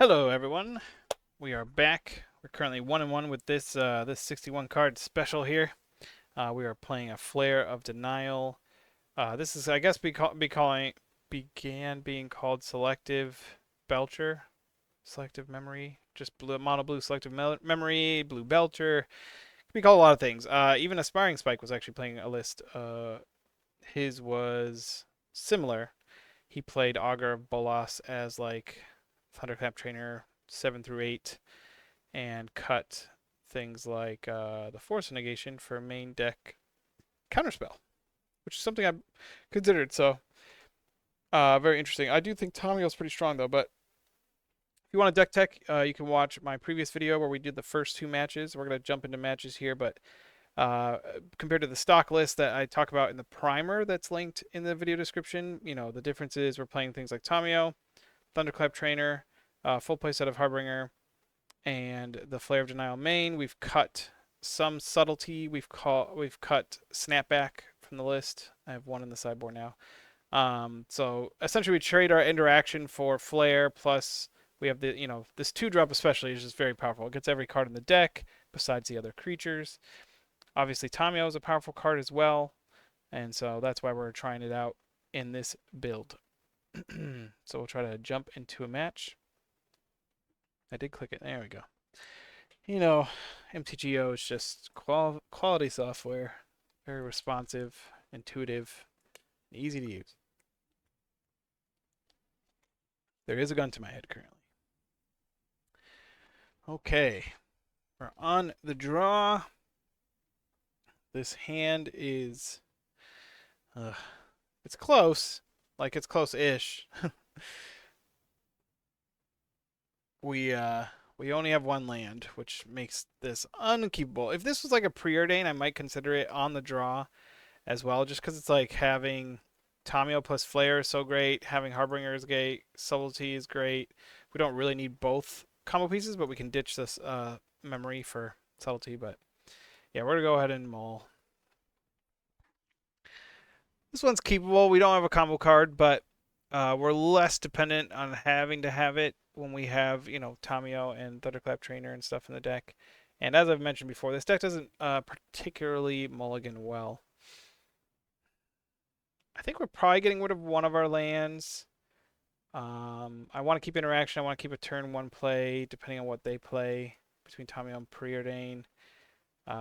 Hello, everyone. We are back. We're currently 1-1 with this 61 card special here. We are playing a Flare of Denial. This is, I guess, began being called Selective Belcher, Selective Memory, just mono blue Selective Memory, Blue Belcher. Could be called a lot of things. Even Aspiring Spike was actually playing a list. His was similar. He played Augur of Bolas as like Thunderclap Trainer 7 through 8 and cut things like the Force Negation for main deck counterspell, which is something I've considered. So very interesting. I do think Tamio's pretty strong though, but if you want a deck tech, you can watch my previous video where we did the first two matches. We're gonna jump into matches here, but compared to the stock list that I talk about in the primer that's linked in the video description, the difference is we're playing things like Tamio, Thunderclap Trainer, full playset of Harbinger, and the Flare of Denial main. We've cut some subtlety. We've cut Snapback from the list. I have one in the sideboard now. So essentially, we trade our interaction for Flare plus we have this 2-drop especially is just very powerful. It gets every card in the deck besides the other creatures. Obviously, Tamio is a powerful card as well, and so that's why we're trying it out in this build. So we'll try to jump into a match. I did click it. There we go. MTGO is just quality software, very responsive, intuitive, and easy to use. There is a gun to my head currently. Okay, we're on the draw. This hand is, it's close, like it's close-ish. We only have one land, which makes this unkeepable. If this was like a preordain, I might consider it on the draw as well, just because it's like having Tamio plus Flare is so great, having Harbinger is great, Subtlety is great. We don't really need both combo pieces, but we can ditch this memory for Subtlety. But yeah, we're gonna go ahead and maul. This one's keepable. We don't have a combo card, but we're less dependent on having to have it when we have, Tamio and Thunderclap Trainer and stuff in the deck. And as I've mentioned before, this deck doesn't particularly mulligan well. I think we're probably getting rid of one of our lands. I want to keep interaction. I want to keep a turn one play, depending on what they play between Tamio and Preordain.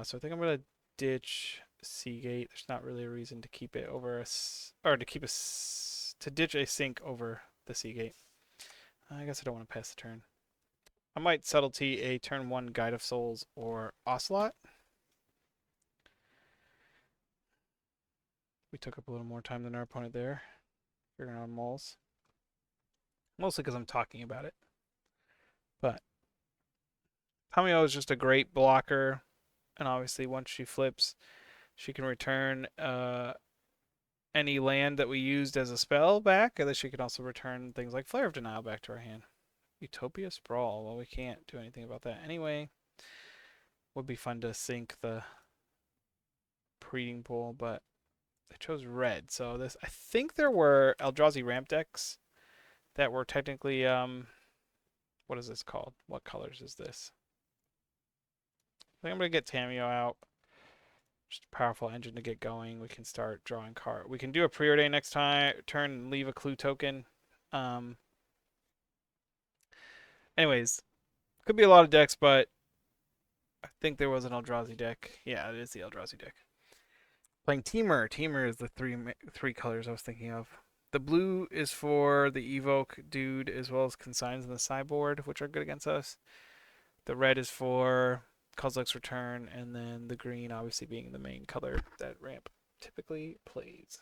So I think I'm gonna ditch Seagate. There's not really a reason to keep it over or to ditch a sink over the Seagate. I guess I don't want to pass the turn. I might subtlety a turn one Guide of Souls or Ocelot. We took up a little more time than our opponent there, figuring out moles. Mostly because I'm talking about it. But Tamio is just a great blocker, and obviously once she flips, she can return any land that we used as a spell back, and then she can also return things like Flare of Denial back to our hand. Utopia Sprawl. Well, we can't do anything about that anyway. Would be fun to sink the breeding pool, but I chose red. So this, I think there were Eldrazi Ramp decks that were technically what is this called? What colors is this? I think I'm gonna get Tamio out. Just a powerful engine to get going. We can start drawing card. We can do a preordain next turn and leave a clue token. Anyways, could be a lot of decks, but I think there was an Eldrazi deck. Yeah, it is the Eldrazi deck. Playing Temur. Temur is the three colors I was thinking of. The blue is for the Evoke dude as well as consigns in the sideboard, which are good against us. The red is for Kozilek's Return, and then the green obviously being the main color that Ramp typically plays.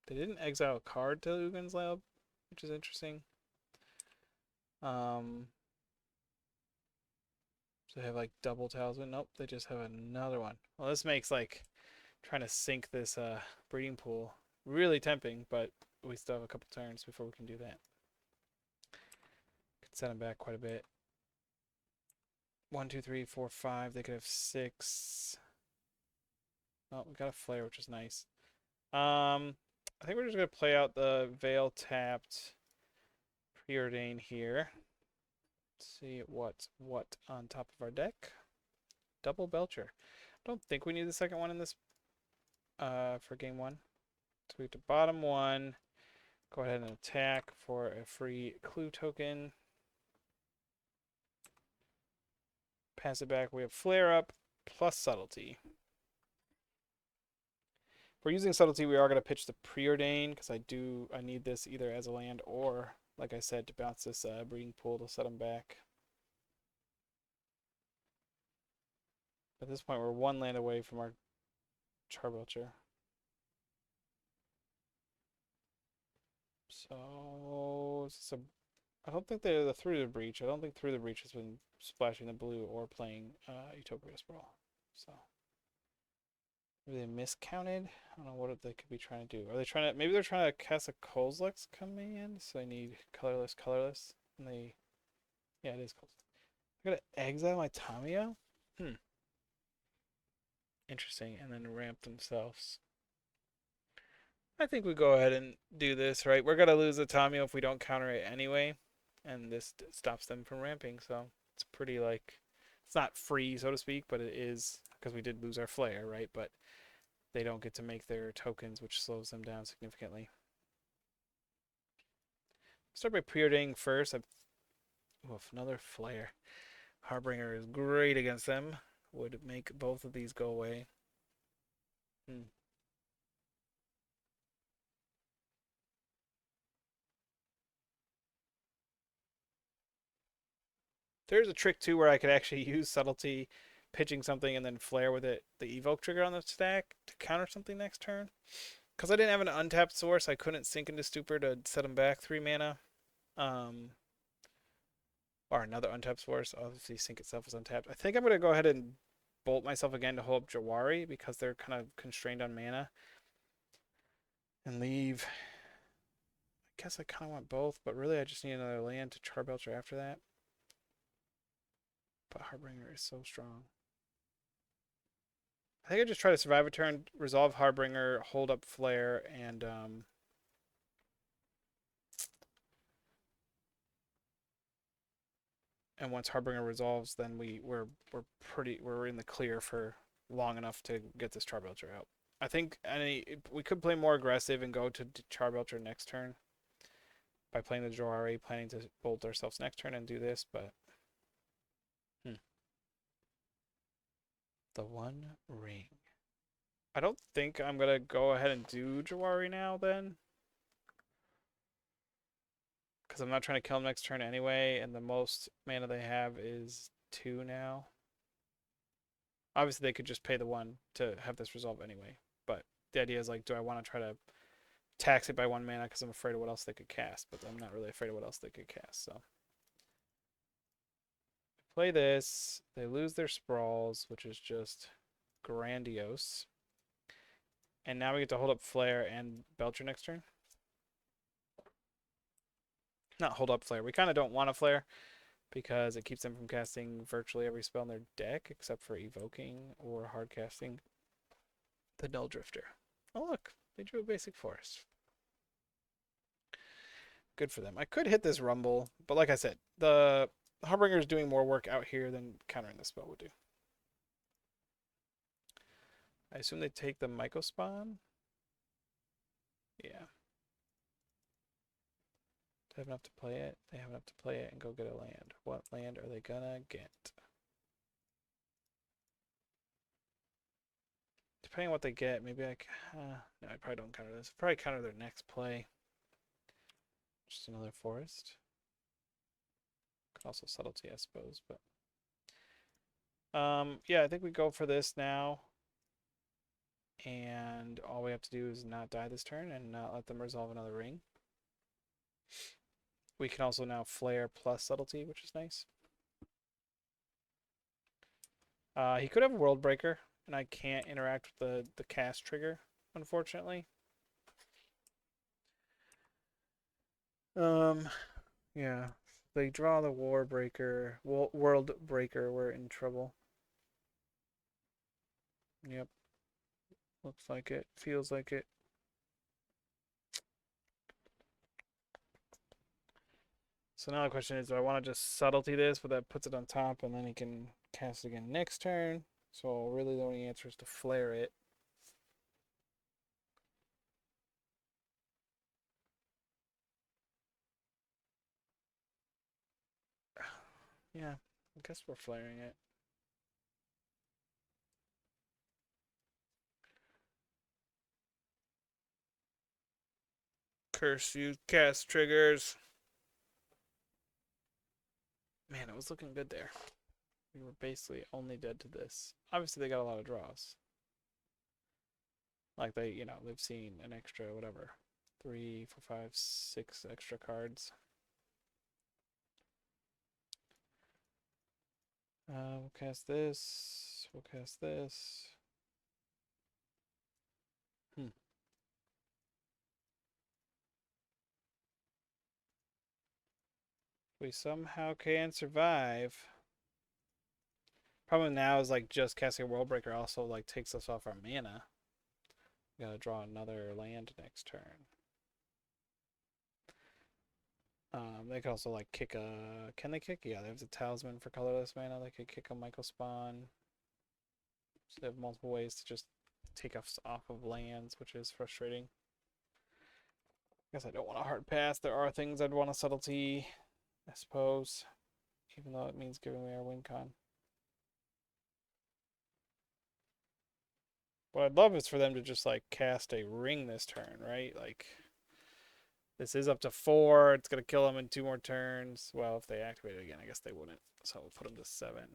They didn't exile a card to Ugin's Lab, which is interesting. So they have like double talisman. Nope, they just have another one. Well, this makes like trying to sink this breeding pool really tempting, but we still have a couple turns before we can do that. Could set them back quite a bit. 1, 2, 3, 4, 5. They could have 6. Oh, we got a flare, which is nice. I think we're just gonna play out the Veil tapped preordain here. Let's see what's what on top of our deck. Double Belcher. I don't think we need the second one in this for game one. So we get to bottom one. Go ahead and attack for a free clue token. Pass it back. We have Flare Up plus Subtlety. If we're using Subtlety, we are going to pitch the Preordain because I need this either as a land or, like I said, to bounce this Breeding Pool to set them back. At this point, we're one land away from our Charbelcher. So, I don't think they're the Through the Breach. I don't think Through the Breach has been splashing the blue or playing Utopia Sprawl. So, maybe they miscounted. I don't know what they could be trying to do. Are they trying to? Maybe they're trying to cast a Kozilek's command, so they need colorless, colorless, and they. Yeah, it is Kozilek. I gotta exile my Tamiyo. Interesting, and then ramp themselves. I think we go ahead and do this, right? We're gonna lose the Tamiyo if we don't counter it anyway, and this stops them from ramping. So it's pretty like, it's not free, so to speak, but it is because we did lose our flare, right? But they don't get to make their tokens, which slows them down significantly. Start by preordaining first. Oof, another flare. Harbinger is great against them. Would make both of these go away. There's a trick too where I could actually use subtlety, pitching something and then flare with it, the evoke trigger on the stack to counter something next turn. Because I didn't have an untapped source, I couldn't sink into Stupor to set him back 3 mana. Or another untapped source. Obviously, Sync itself is untapped. I think I'm going to go ahead and bolt myself again to hold up Jawari because they're kind of constrained on mana. And leave. I guess I kind of want both, but really I just need another land to Charbelcher after that. But Harbinger is so strong. I think I just try to survive a turn, resolve Harbinger, hold up Flare, and once Harbinger resolves, then we're in the clear for long enough to get this Charbelcher out. I think we could play more aggressive and go to Charbelcher next turn by playing the Jawari, planning to bolt ourselves next turn and do this, but the One Ring. I don't think I'm gonna go ahead and do Jawari now then, because I'm not trying to kill him next turn anyway, and the most mana they have is 2 now. Obviously, they could just pay the 1 to have this resolve anyway, but the idea is like, do I want to try to tax it by 1 mana because I'm afraid of what else they could cast, but I'm not really afraid of what else they could cast, so. Play this, they lose their sprawls, which is just grandiose. And now we get to hold up Flare and Belcher next turn. Not hold up Flare. We kind of don't want a Flare because it keeps them from casting virtually every spell in their deck except for evoking or hard casting the Null Drifter. Oh look, they drew a basic forest. Good for them. I could hit this Rumble, but like I said, the Harbinger is doing more work out here than countering the spell would do. I assume they take the Myco Spawn. Yeah. They have enough to play it. They have enough to play it and go get a land. What land are they gonna get? Depending on what they get, maybe I no, I probably don't counter this. Probably counter their next play. Just another forest. Could also subtlety, I suppose, but yeah, I think we go for this now. And all we have to do is not die this turn and not let them resolve another ring. We can also now flare plus subtlety, which is nice. He could have a World Breaker, and I can't interact with the cast trigger, unfortunately. Yeah. They draw the World Breaker, we're in trouble. Yep. Looks like it. Feels like it. So now the question is, do I want to just subtlety this, but that puts it on top, and then he can cast it again next turn? So really the only answer is to flare it. Yeah, I guess we're flaring it. Curse you, cast triggers. Man, it was looking good there. We were basically only dead to this. Obviously, they got a lot of draws. Like they, they've seen an extra, whatever, 3, 4, 5, 6 extra cards. We'll cast this. We'll cast this. We somehow can survive. Problem now is like just casting a World Breaker also like takes us off our mana. We gotta draw another land next turn. They could also like kick a. Can they kick? Yeah, there's a talisman for colorless mana. They could kick a Michael Spawn. So they have multiple ways to just take us off of lands, which is frustrating. I guess I don't want a hard pass. There are things I'd want a subtlety, I suppose, even though it means giving away our win con. What I'd love is for them to just like cast a ring this turn, right? Like this is up to 4. It's gonna kill them in 2 more turns. Well, if they activate it again, I guess they wouldn't. So we'll put them to 7. I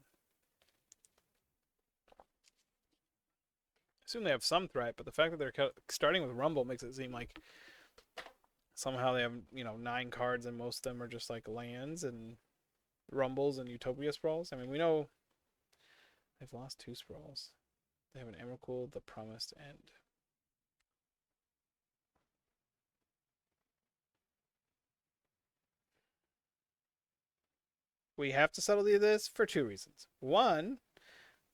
assume they have some threat, but the fact that they're starting with Rumble makes it seem like somehow they have 9 cards and most of them are just like lands and Rumbles and Utopia sprawls. I mean, we know they've lost 2 sprawls. They have an Emrakul, the Promised End. We have to subtlety this for 2 reasons. One,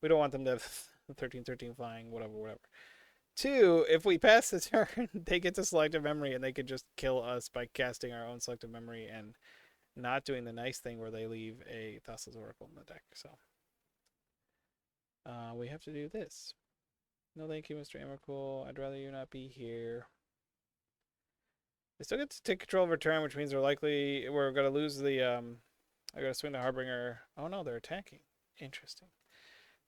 we don't want them to have 13/13 flying, whatever. 2, if we pass the turn, they get to Selective Memory and they could just kill us by casting our own Selective Memory and not doing the nice thing where they leave a Thassa's Oracle in the deck. So we have to do this. No thank you, Mr. Emrakul. I'd rather you not be here. They still get to take control of our turn, which means we're gonna lose the I gotta swing the Harbinger. Oh no, they're attacking. Interesting.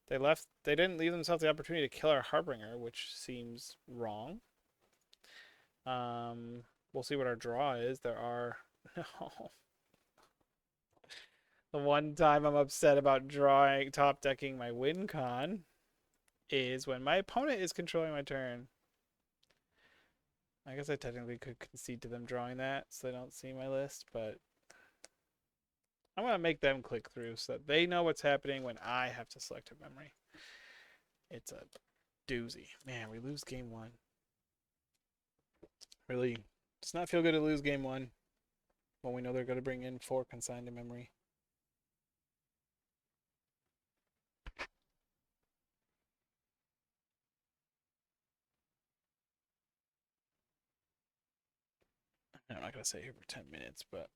They didn't leave themselves the opportunity to kill our Harbinger, which seems wrong. We'll see what our draw is. There are no. The one time I'm upset about top decking my win con is when my opponent is controlling my turn. I guess I technically could concede to them drawing that so they don't see my list, but I'm going to make them click through so that they know what's happening when I have to select a memory. It's a doozy. Man, we lose game 1. Really does not feel good to lose game 1 when we know they're going to bring in 4 consigned to memory. I'm not going to stay here for 10 minutes, but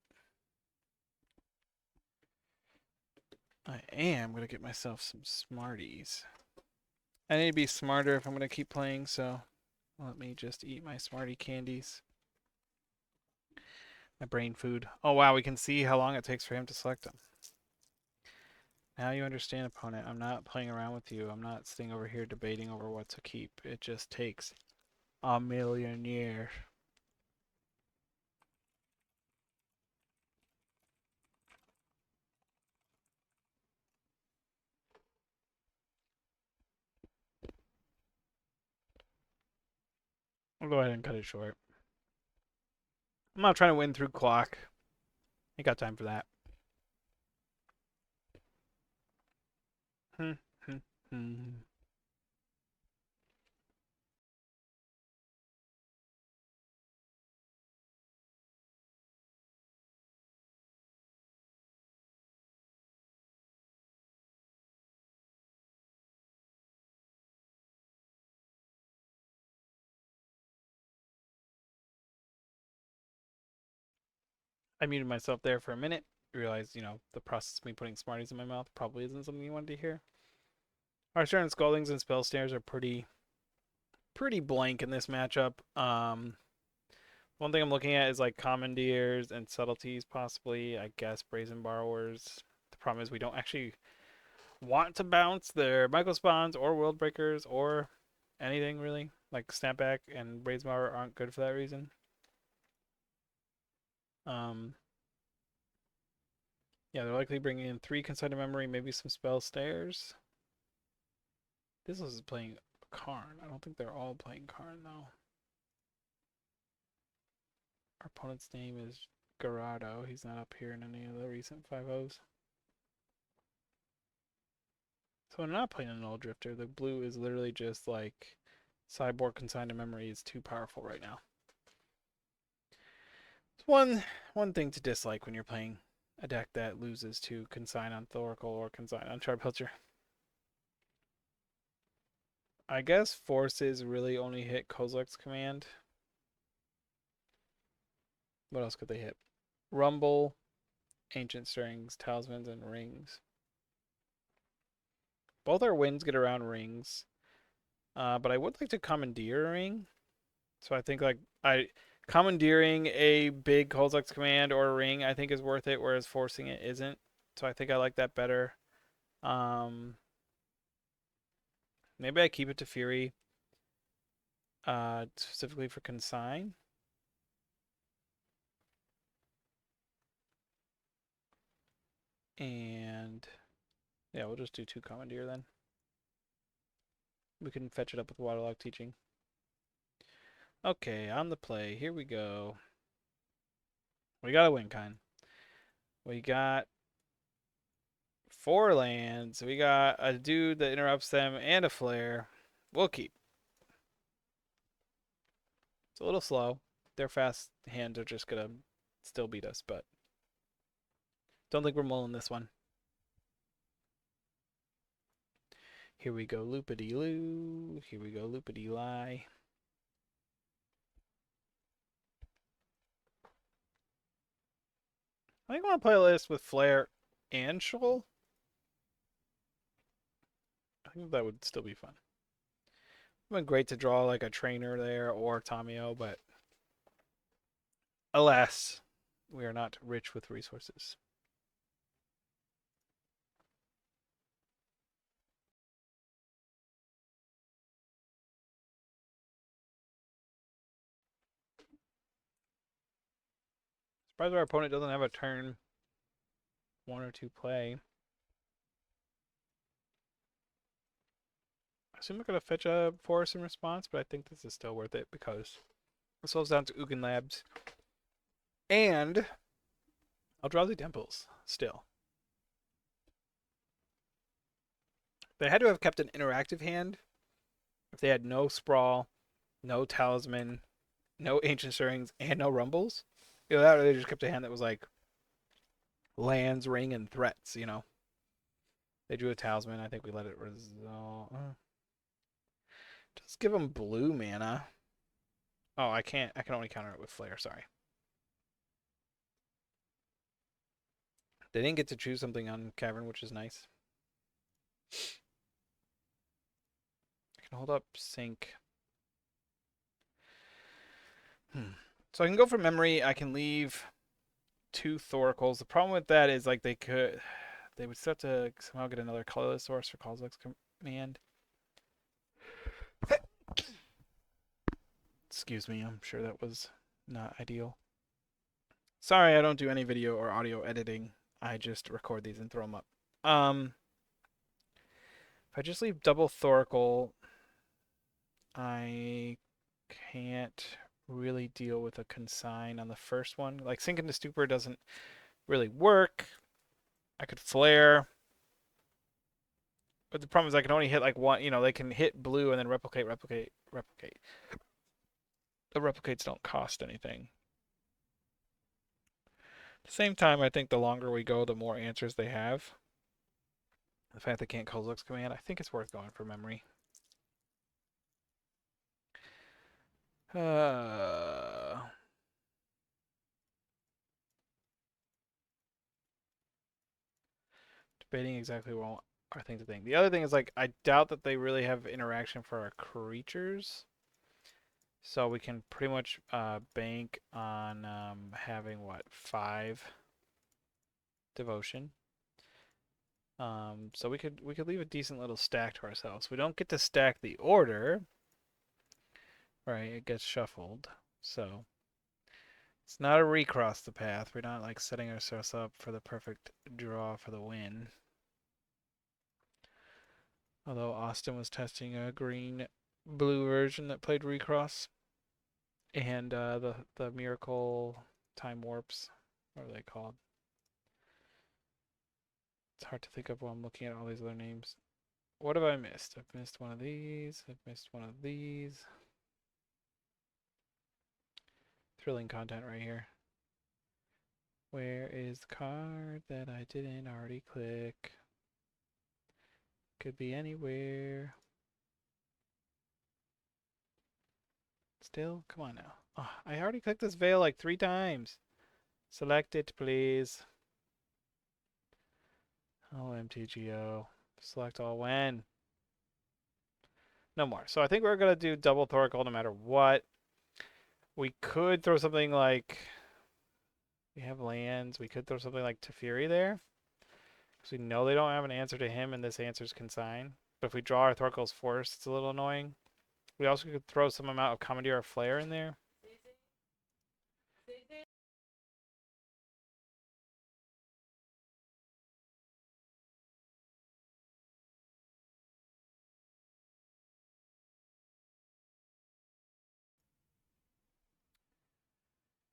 I am going to get myself some Smarties. I need to be smarter if I'm going to keep playing, so let me just eat my Smartie candies. My brain food. Oh, wow, we can see how long it takes for him to select them. Now you understand, opponent. I'm not playing around with you. I'm not sitting over here debating over what to keep. It just takes a million years. I'll go ahead and cut it short. I'm not trying to win through clock. Ain't got time for that. I muted myself there for a minute. Realized, the process of me putting Smarties in my mouth probably isn't something you wanted to hear. Our Sharon Scaldings and Spell Snares are pretty blank in this matchup. One thing I'm looking at is like Commandeers and Subtleties, possibly. I guess Brazen Borrowers. The problem is we don't actually want to bounce their Michael Spawns or World Breakers or anything really. Like Snapback and Brazen Borrower aren't good for that reason. Yeah, they're likely bringing in 3 Consign Memory, maybe some Spell Stairs. This is playing Karn. I don't think they're all playing Karn though. Our opponent's name is Garado. He's not up here in any of the recent 5-0s. So we're not playing an Null Drifter. The blue is literally just like Cyborg Consigned to Memory is too powerful right now. It's one thing to dislike when you're playing a deck that loses to Consign on Thoracle or Consign on Sharp Belcher. I guess Forces really only hit Kozilek's command. What else could they hit? Rumble, Ancient Strings, Talismans, and Rings. Both our wins get around rings. But I would like to commandeer a ring. So I think commandeering a big Kozilek's command or a ring I think is worth it, whereas forcing it isn't. So I think I like that better. Maybe I keep it to Fury. Specifically for consign. And yeah, we'll just do 2 commandeer then. We can fetch it up with Waterlock Teaching. Okay, on the play. Here we go. We got a win kind. We got 4 lands. We got a dude that interrupts them and a flare. We'll keep. It's a little slow. Their fast hands are just gonna still beat us, but don't think we're mulling this one. Here we go, loopity-loo. Here we go, loopity-lie. I think I want to play a list with Flare and Shoal. I think that would still be fun. It would have been great to draw like a trainer there or Tamio, but alas, we are not rich with resources. Surprised our opponent doesn't have a turn 1 or 2 play. I assume we're going to fetch a forest in response, but I think this is still worth it because it slows down to Ugin Labs. And Eldrazi Temples still. They had to have kept an interactive hand if they had no Sprawl, no Talisman, no Ancient Stirrings, and no Rumbles. That they just kept a hand that was like lands, ring, and threats, They drew a Talisman. I think we let it resolve. Just give them blue mana. Oh, I can't. I can only counter it with Flare. Sorry. They didn't get to choose something on Cavern, which is nice. I can hold up Sync. So I can go from memory. I can leave 2 Thoracles. The problem with that is like they would still have to somehow get another colorless source for Kozilek's command. Excuse me, I'm sure that was not ideal. Sorry, I don't do any video or audio editing. I just record these and throw them up. If I just leave double Thoracle, I can't really deal with a consign on the first one. Like Sink into Stupor doesn't really work. I could flare. But the problem is I can only hit like one, they can hit blue and then replicate. The replicates don't cost anything. At the same time, I think the longer we go, the more answers they have. The fact they can't Kozilek's command, I think it's worth going for memory. Debating exactly what our thing to think. The other thing is, like, I doubt that they really have interaction for our creatures. So we can pretty much bank on having, what, 5 devotion. So we could leave a decent little stack to ourselves. We don't get to stack the order, right? It gets shuffled. So it's not a recross the path. We're not like setting ourselves up for the perfect draw for the win. Although Austin was testing a green-blue version that played recross, and the miracle time warps, what are they called? It's hard to think of while I'm looking at all these other names. What have I missed? I've missed one of these. I've missed one of these. Thrilling content right here. Where is the card that I didn't already click? Could be anywhere. Still? Come on now. Oh, I already clicked this veil like 3 times. Select it, please. Oh, MTGO. Select all when. No more. So I think we're going to do double Thoracle no matter what. We could throw something like... We have lands. We could throw something like Teferi there. Because we know they don't have an answer to him, and this answer's consign. But if we draw our Thorkel's Force, it's a little annoying. We also could throw some amount of Commandeer or Flare in there.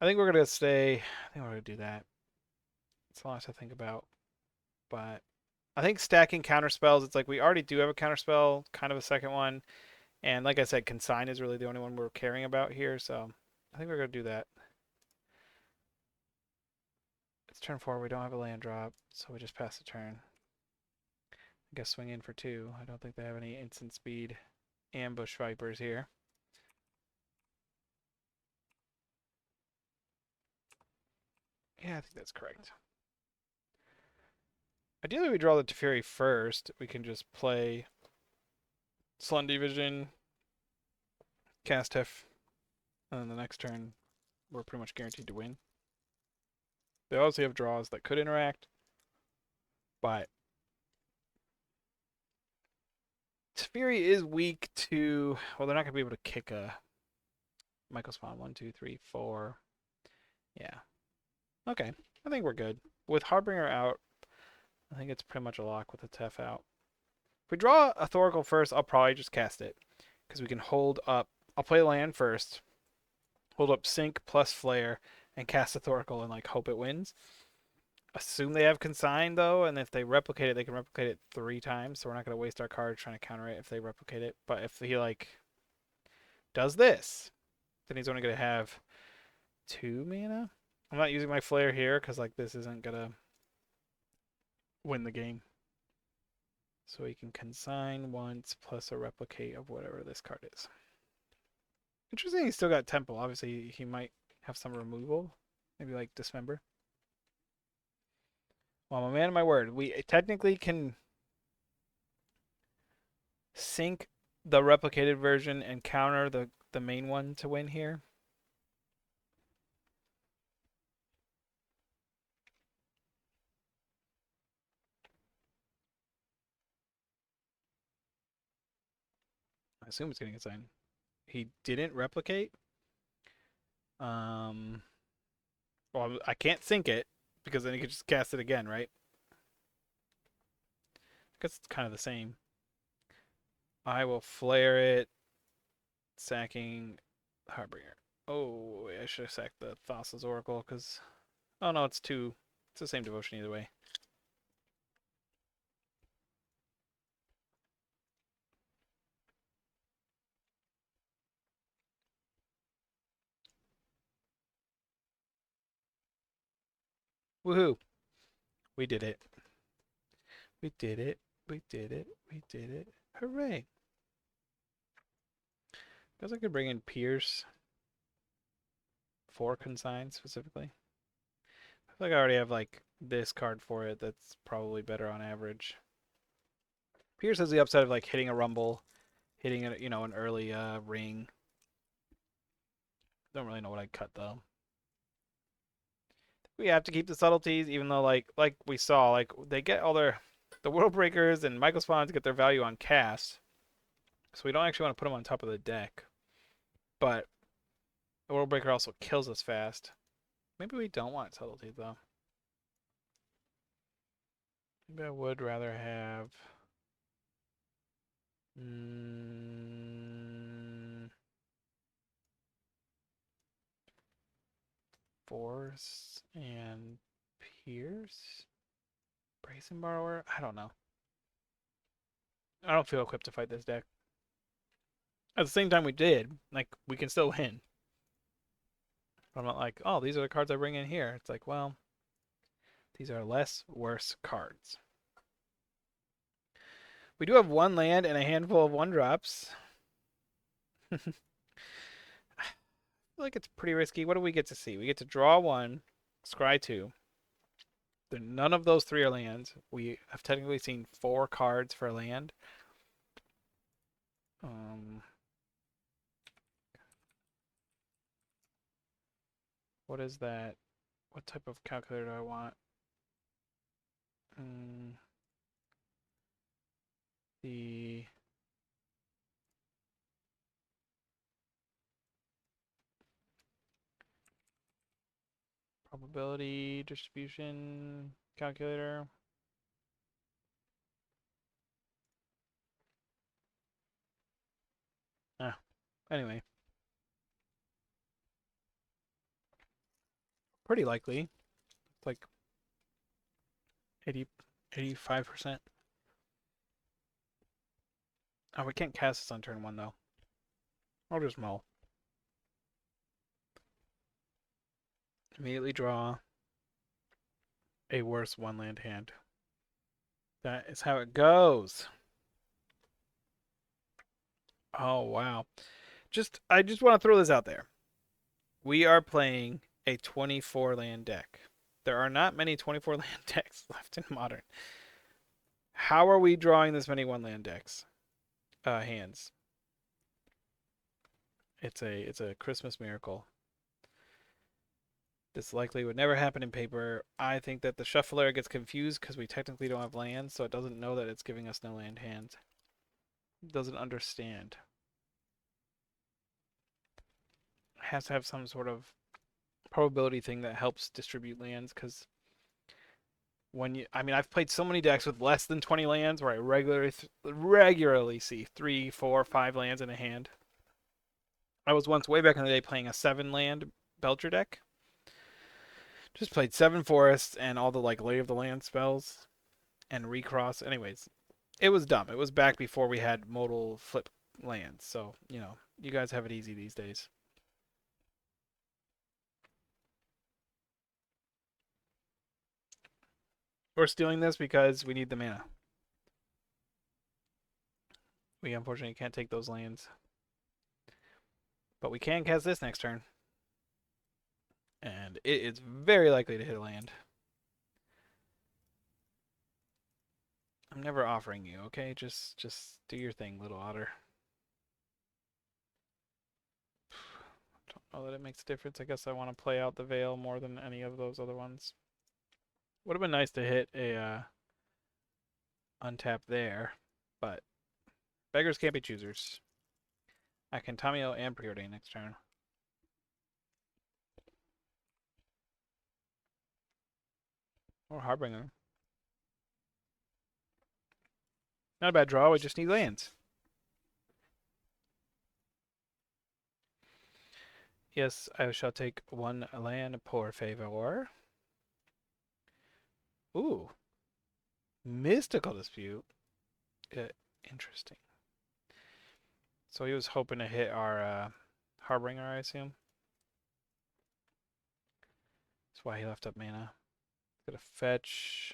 I think we're going to stay... I think we're going to do that. It's a lot to think about. But I think stacking counterspells, it's like we already do have a counterspell, kind of a second one. And like I said, consign is really the only one we're caring about here. So I think we're going to do that. It's turn 4. We don't have a land drop, so we just pass the turn. I guess swing in for 2. I don't think they have any instant speed ambush vipers here. Yeah, I think that's correct. Ideally, we draw the Teferi first. We can just play Slundy Vision, cast Tef, and then the next turn, we're pretty much guaranteed to win. They obviously have draws that could interact, but Teferi is weak to... Well, they're not going to be able to kick a Michael Spawn. 1, 2, 3, 4. Yeah. Okay. I think we're good. With Harbinger out, I think it's pretty much a lock with the Tef out. If we draw a Thoracle first, I'll probably just cast it. Because we can hold up... I'll play land first. Hold up Sync plus Flare and cast a Thoracle and like hope it wins. Assume they have consign though, and if they replicate it, they can replicate it 3 times. So we're not going to waste our cards trying to counter it if they replicate it. But if he like does this, then he's only going to have 2 mana. I'm not using my Flare here because like this isn't going to win the game. So he can consign once plus a replicate of whatever this card is. Interesting, he's still got Temple. Obviously, he might have some removal. Maybe like Dismember. Well, I'm a man of my word. We technically can sync the replicated version and counter the main one to win here. I assume it's getting a sign. He didn't replicate. Well, I can't sync it because then he could just cast it again, right? I guess it's kind of the same. I will flare it, sacking Harbinger. Oh, I should have sacked the Thassa's Oracle because... Oh no, it's 2. It's the same devotion either way. Woohoo! We did it. We did it. We did it. We did it. Hooray! Guess I could bring in Pierce for consign specifically. I feel like I already have like this card for it that's probably better on average. Pierce has the upside of like hitting a rumble, hitting a, an early ring. Don't really know what I'd cut though. We have to keep the subtleties, even though like we saw, like they get all the world breakers and Michael Spawns get their value on cast. So we don't actually want to put them on top of the deck. But the world breaker also kills us fast. Maybe we don't want subtleties though. Maybe I would rather have Force and Pierce? Brazen Borrower? I don't know. I don't feel equipped to fight this deck. At the same time we did. Like, we can still win. But I'm not like, oh, these are the cards I bring in here. It's like, well, these are less worse cards. We do have one land and a handful of 1-drops. I feel like it's pretty risky. What do we get to see? We get to draw 1, scry 2. None of those 3 are lands. We have technically seen 4 cards for a land. What is that? What type of calculator do I want? The probability distribution calculator. Anyway. Pretty likely. It's like 85%. Oh, we can't cast this on turn 1 though. I'll just mull. Immediately draw a worse 1-land hand. That is how it goes. Oh, wow. I just want to throw this out there. We are playing a 24-land deck. There are not many 24-land decks left in Modern. How are we drawing this many 1-land decks? Hands. It's a Christmas miracle. This likely would never happen in paper. I think that the shuffler gets confused because we technically don't have lands, so it doesn't know that it's giving us no land hands. It doesn't understand. It has to have some sort of probability thing that helps distribute lands, because I've played so many decks with less than 20 lands where I regularly see 3, 4, 5 lands in a hand. I was once way back in the day playing a 7-land Belcher deck. Just played 7 forests and all the like Lay of the Land spells and recross. Anyways, it was dumb. It was back before we had modal flip lands. So, you guys have it easy these days. We're stealing this because we need the mana. We unfortunately can't take those lands. But we can cast this next turn. And it is very likely to hit a land. I'm never offering you, okay? Just do your thing, little otter. Don't know that it makes a difference. I guess I want to play out the Veil more than any of those other ones. Would have been nice to hit a untap there, but beggars can't be choosers. I can Tamio and Preordain next turn. Or Harbinger. Not a bad draw, we just need lands. Yes, I shall take 1 land, por favor. Ooh. Mystical Dispute. Interesting. So he was hoping to hit our Harbinger, I assume. That's why he left up mana. Got a fetch,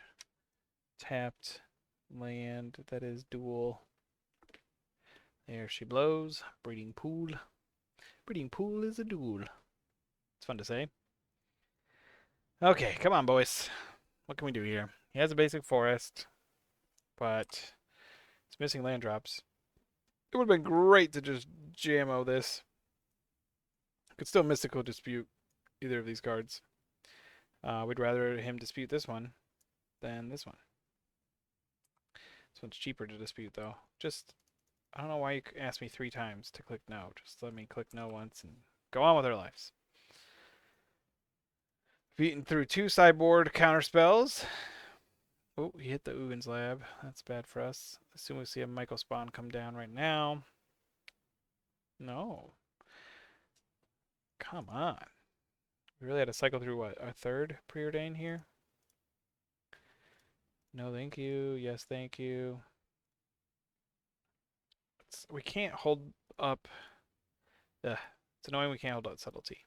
tapped land that is dual. There she blows. Breeding Pool. Breeding Pool is a duel. It's fun to say. Okay, come on, boys. What can we do here? He has a basic forest, but it's missing land drops. It would have been great to just jammo this. Could still Mystical Dispute either of these cards. We'd rather him dispute this one than this one. This one's cheaper to dispute, though. I don't know why you asked me 3 times to click no. Just let me click no once and go on with our lives. Beaten through 2 sideboard counterspells. Oh, he hit the Ugin's Lab. That's bad for us. Assume we see a Michael Spawn come down right now. No. Come on. We really had to cycle through what? Our 3rd preordain here? No, thank you. Yes, thank you. We can't hold up. It's annoying we can't hold up Subtlety.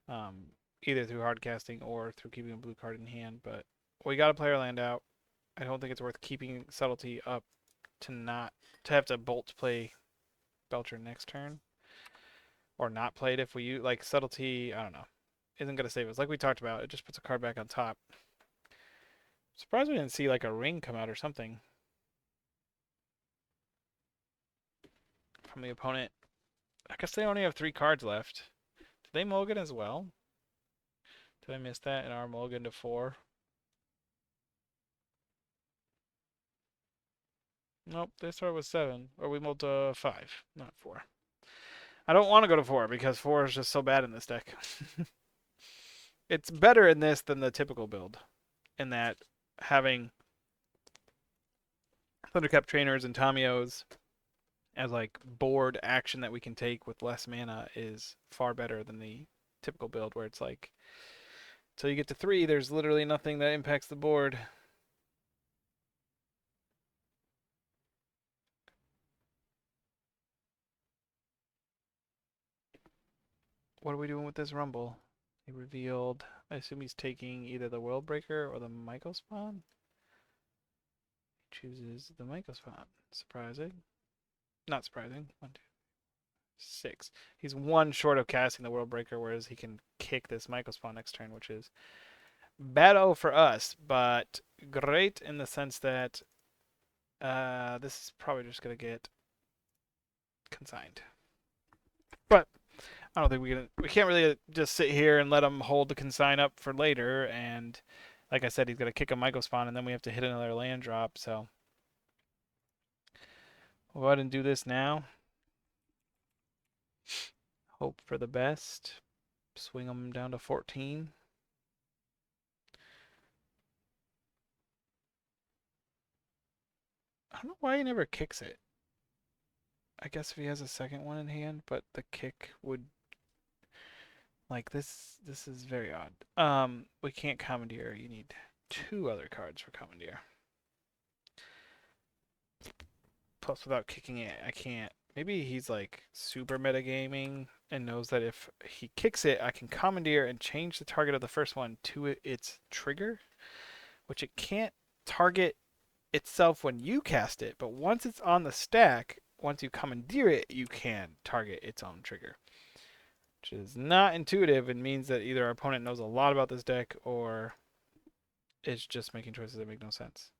Either through hard casting or through keeping a blue card in hand, but we got to play our land out. I don't think it's worth keeping Subtlety up to have to bolt play Belcher next turn. Or not play it if we use, like, Subtlety, I don't know. Isn't going to save us. Like we talked about, it just puts a card back on top. Surprised we didn't see, like, a ring come out or something from the opponent. I guess they only have 3 cards left. Did they mulligan as well? Did I miss that in our mulligan to 4? Nope, they start with 7. Or we mulled to 5, not 4. I don't want to go to 4 because 4 is just so bad in this deck. It's better in this than the typical build. In that having Thundercap Trainers and Tamios as like board action that we can take with less mana is far better than the typical build where it's like until you get to 3 there's literally nothing that impacts the board. What are we doing with this Rumble? He revealed, I assume he's taking either the World Breaker or the Michael Spawn. He chooses the Michael Spawn. Surprising. Not surprising. 1, 2, 6. He's 1 short of casting the World Breaker, whereas he can kick this Michael Spawn next turn, which is bad-o for us, but great in the sense that this is probably just going to get consigned. But I don't think we can't really just sit here and let him hold the consign up for later. And like I said, he's going to kick a Michael Spawn, and then we have to hit another land drop. So we'll go ahead and do this now. Hope for the best. Swing him down to 14. I don't know why he never kicks it. I guess if he has a second one in hand, but the kick would like this is very odd. We can't commandeer. You need 2 other cards for commandeer. Plus without kicking it, I can't. Maybe he's like super metagaming and knows that if he kicks it, I can commandeer and change the target of the first one to its trigger, which it can't target itself when you cast it, but once it's on the stack, once you commandeer it, you can target its own trigger. Which is not intuitive and means that either our opponent knows a lot about this deck or is just making choices that make no sense.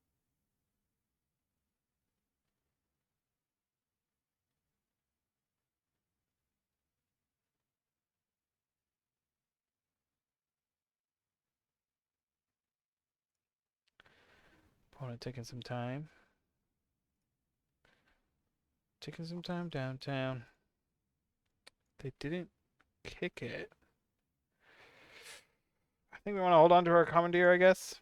Opponent taking some time. Taking some time downtown. They didn't kick it. I think we want to hold on to our commandeer, I guess.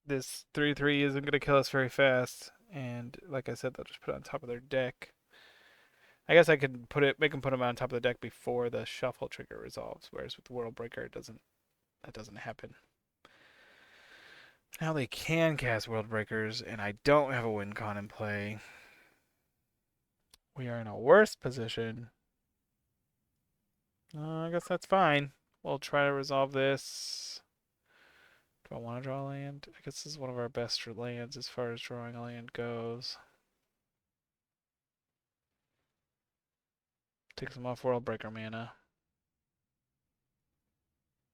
This 3/3 isn't going to kill us very fast. And like I said, they'll just put it on top of their deck. I guess I could make them put them on top of the deck before the shuffle trigger resolves. Whereas with the World Breaker, that doesn't happen. Now they can cast World Breakers, and I don't have a win con in play. We are in a worse position. I guess that's fine. We'll try to resolve this. Do I want to draw a land? I guess this is one of our best lands as far as drawing a land goes. Take some off World Breaker mana.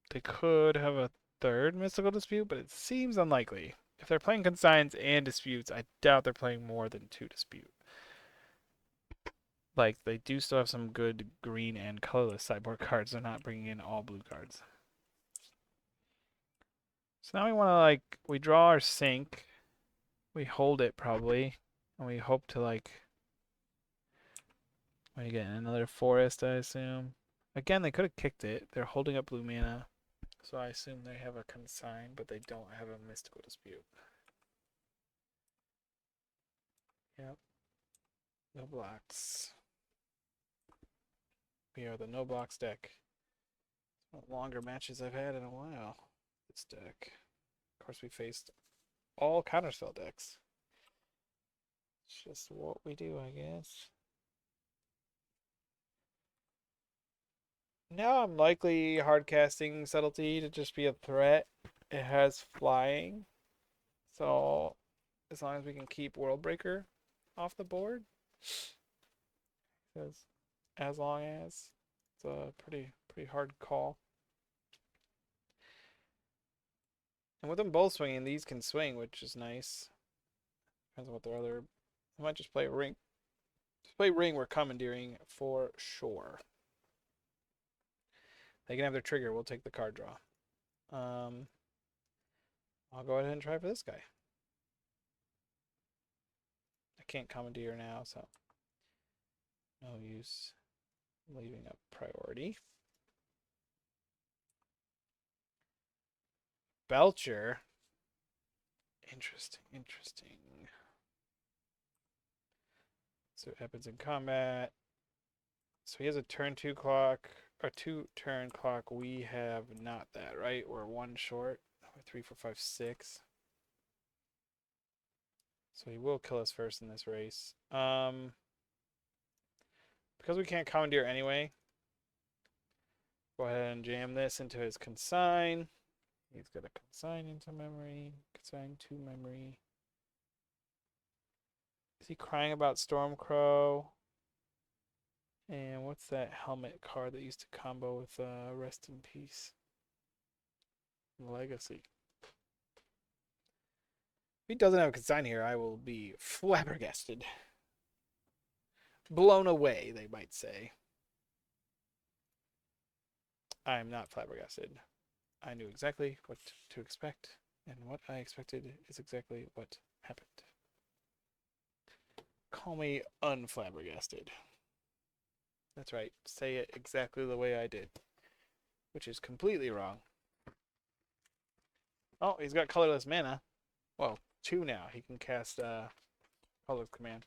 They could have a third Mystical Dispute, but it seems unlikely. If they're playing Consigns and Disputes, I doubt they're playing more than 2 Dispute. Like, they do still have some good green and colorless sideboard cards. They're not bringing in all blue cards. So now we want to, like, we draw our sink. We hold it, probably. And we hope to, like... What are you getting? Another forest, I assume. Again, they could have kicked it. They're holding up blue mana. So I assume they have a consign, but they don't have a Mystical Dispute. Yep. No blocks. We are the no blocks deck. One of the longer matches I've had in a while. This deck. Of course, we faced all counterspell decks. It's just what we do, I guess. Now I'm likely hardcasting Subtlety to just be a threat. It has flying. So as long as we can keep Worldbreaker off the board. Because as long as it's a pretty hard call. And with them both swinging, these can swing, which is nice. Depends on what their other... I might just play a ring. Just play ring, we're commandeering for sure. They can have their trigger. We'll take the card draw. I'll go ahead and try for this guy. I can't commandeer now, so no use leaving up priority. Belcher. Interesting, interesting. So it happens in combat. So he has a turn 2 clock, or 2 turn clock. We have not that, right? We're 1 short. We're 3, 4, 5, 6. So he will kill us first in this race. Because we can't commandeer anyway, go ahead and jam this into his consign. He's got a consign into memory, consign to memory. Is he crying about Stormcrow? And what's that helmet card that used to combo with Rest in Peace? Legacy. If he doesn't have a consign here, I will be flabbergasted. Blown away, they might say. I'm not flabbergasted. I knew exactly what to expect, and what I expected is exactly what happened. Call me unflabbergasted. That's right. Say it exactly the way I did, which is completely wrong. Oh, he's got colorless mana. Well, 2 now. He can cast colorless command.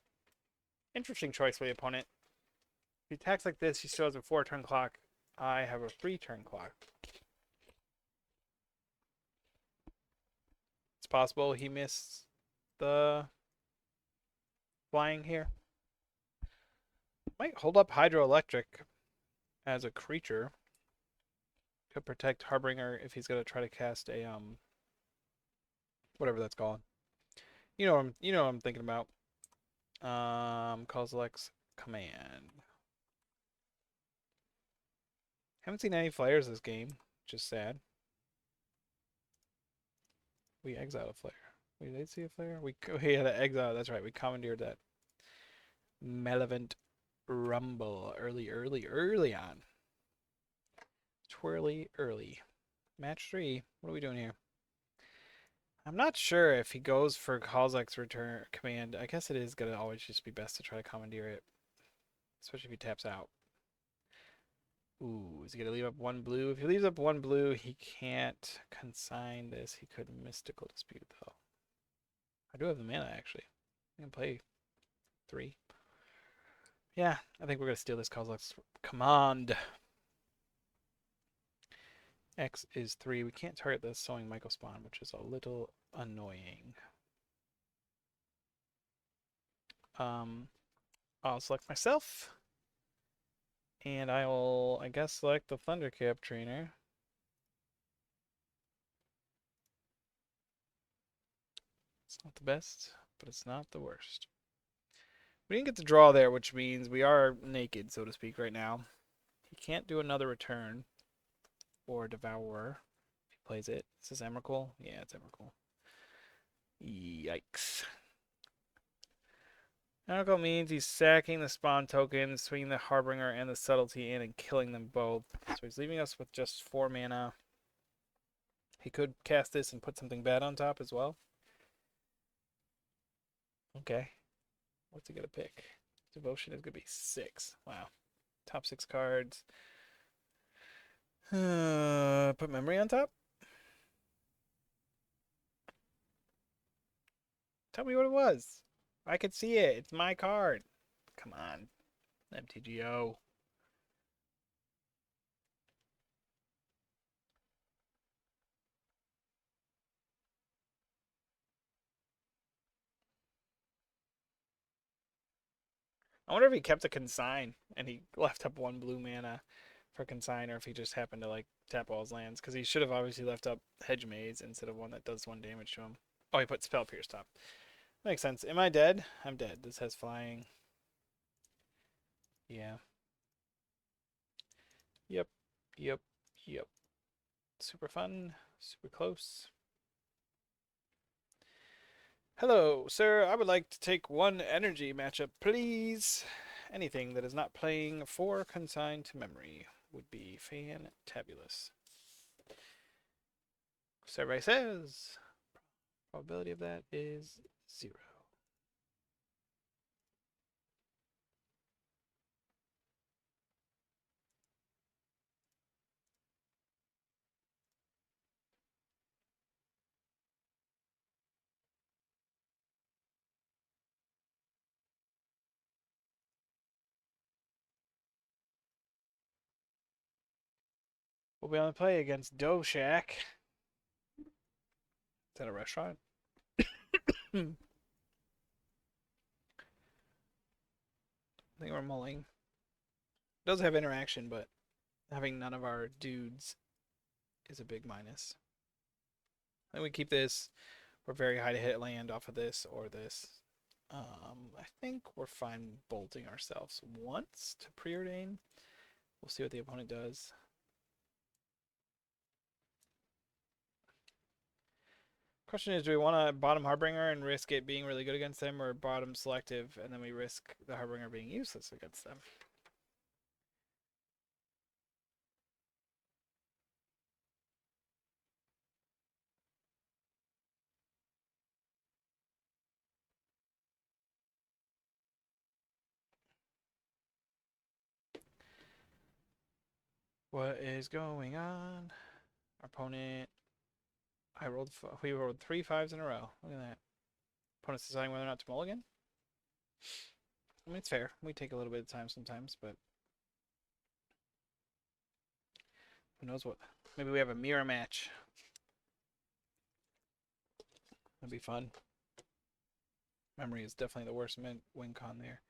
Interesting choice for the opponent. If he attacks like this, he still has a 4 turn clock. I have a 3 turn clock. It's possible he missed the flying here. Might hold up Hydroelectric as a creature to protect Harbinger if he's gonna try to cast a whatever that's called. You know what I'm thinking about. Kozilek's command. Haven't seen any flares this game, which is sad. We exiled a flare. We did see a flare? We had an exile, that's right. We commandeered that Malevolent Rumble early on. Twirly early. Match 3. What are we doing here? I'm not sure if he goes for Kozilek's return command. I guess it is going to always just be best to try to commandeer it. Especially if he taps out. Ooh, is he going to leave up 1 blue? If he leaves up 1 blue, he can't consign this. He could Mystical Dispute, though. I do have the mana, actually. I can play 3. Yeah, I think we're going to steal this Kozilek's command. X is 3. We can't target the Sowing Michael Spawn, which is a little annoying. I'll select myself. And I will, I guess, select the Thundercap Trainer. It's not the best, but it's not the worst. We didn't get the draw there, which means we are naked, so to speak, right now. He can't do another return or Devourer. If he plays it? Is this Emrakul? Yeah, it's Emrakul. Yikes. Emrakul means he's sacking the spawn token, swinging the Harbinger and the Subtlety in, and killing them both. So he's leaving us with just 4 mana. He could cast this and put something bad on top as well. Okay. What's he going to pick? Devotion is going to be 6. Wow. Top 6 cards. Put Memory on top? Tell me what it was. I could see it. It's my card. Come on. MTGO. I wonder if he kept a consign and he left up 1 blue mana for consign, or if he just happened to like tap all his lands, because he should have obviously left up Hedge Maze instead of one that does 1 damage to him. Oh, he put Spell Pierce top. Makes sense. Am I dead? I'm dead. This has flying. Yeah. Yep. Yep. Yep. Super fun. Super close. Hello, sir. I would like to take 1 energy matchup, please. Anything that is not playing 4 consign to memory would be fantabulous. Survey says probability of that is 0. We'll be on the play against Dough Shack. Is that a restaurant? I think we're mulling. It does have interaction, but having none of our dudes is a big minus. I think we keep this. We're very high to hit land off of this or this. I think we're fine bolting ourselves once to preordain. We'll see what the opponent does. Question is, do we want to bottom Harbinger and risk it being really good against them, or bottom Selective and then we risk the Harbinger being useless against them? What is going on? Our opponent. We rolled 3 5s in a row. Look at that. Opponent's deciding whether or not to mulligan. I mean, it's fair. We take a little bit of time sometimes, but who knows what? Maybe we have a mirror match. That'd be fun. Memory is definitely the worst win con there.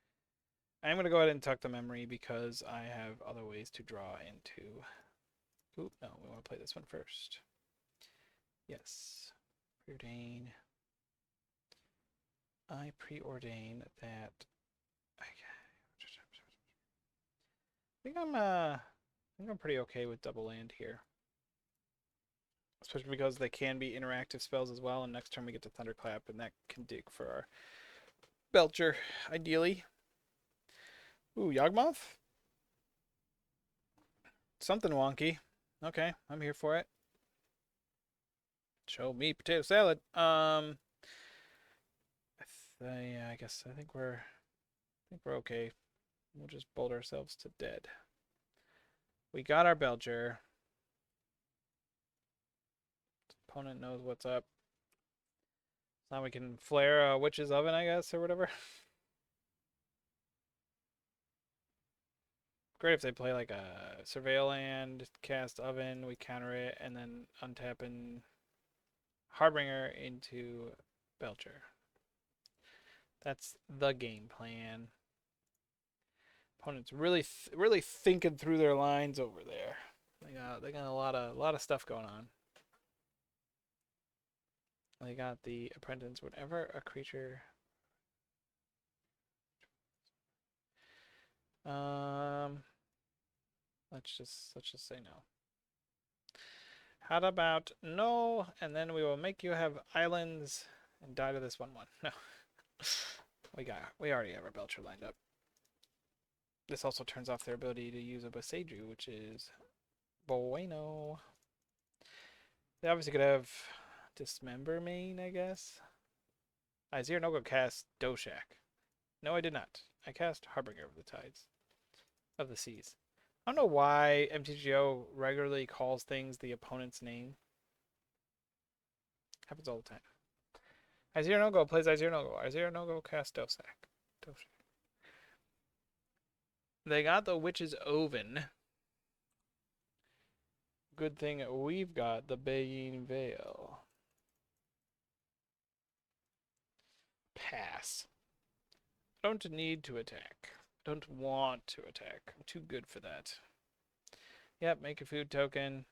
I'm going to go ahead and tuck the memory because I have other ways to draw into. Oop, no, we want to play this one first. Yes. Preordain. I preordain that. I think I'm pretty okay with double land here. Especially because they can be interactive spells as well, and next turn we get to Thunderclap, and that can dig for our Belcher, ideally. Ooh, Yawgmoth? Something wonky. Okay, I'm here for it. Show me potato salad. Yeah, I guess I think we're okay. We'll just bolt ourselves to dead. We got our Belcher. Opponent knows what's up. Now we can flare a Witch's Oven, I guess, or whatever. Great if they play like a Surveil Land, cast Oven, we counter it, and then untap and Harbinger into Belcher. That's the game plan. Opponent's really thinking through their lines over there. They got a lot of stuff going on. They got the Apprentice. Whenever a creature. Let's just say no. How about no, and then we will make you have islands and die to this 1/1. No. We already have our Belcher lined up. This also turns off their ability to use a Boseiju, which is bueno. They obviously could have Dismember main, I guess. I Zero no go cast Doshak. No, I did not. I cast Harbinger of the Tides. Of the Seas. I don't know why MTGO regularly calls things the opponent's name. Happens all the time. I Zero no go plays I Zero no go. I Zero no go cast Doshak. They got the Witch's Oven. Good thing we've got the Baying Veil. Pass. Don't need to attack. Don't want to attack. I'm too good for that. Yep, make a food token.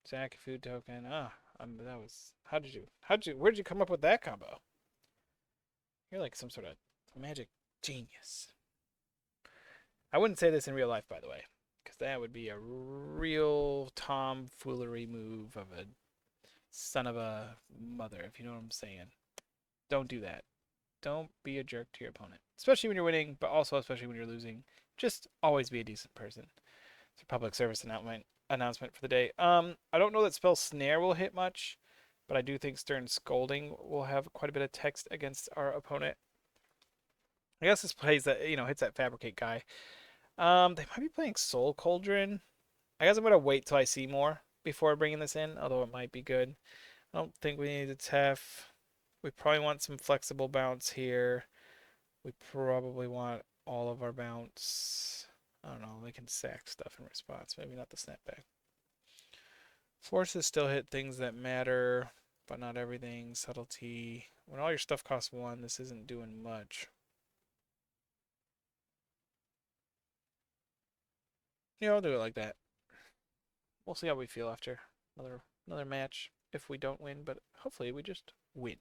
Sack a food token. That was. Where'd you come up with that combo? You're like some sort of magic genius. I wouldn't say this in real life, by the way, because that would be a real tomfoolery move of a son of a mother, if you know what I'm saying. Don't do that. Don't be a jerk to your opponent, especially when you're winning, but also especially when you're losing. Just always be a decent person. It's a public service announcement for the day. I don't know that spell Snare will hit much, but I do think Stern Scolding will have quite a bit of text against our opponent. I guess this plays that, hits that Fabricate guy. They might be playing Soul Cauldron. I guess I'm going to wait till I see more before bringing this in, although it might be good. I don't think we need a Tef. We probably want some flexible bounce here. We probably want all of our bounce. I don't know, they can sack stuff in response. Maybe not the snapback. Forces still hit things that matter, but not everything. Subtlety. When all your stuff costs 1, this isn't doing much. I'll do it like that. We'll see how we feel after another match if we don't win, but hopefully we just win.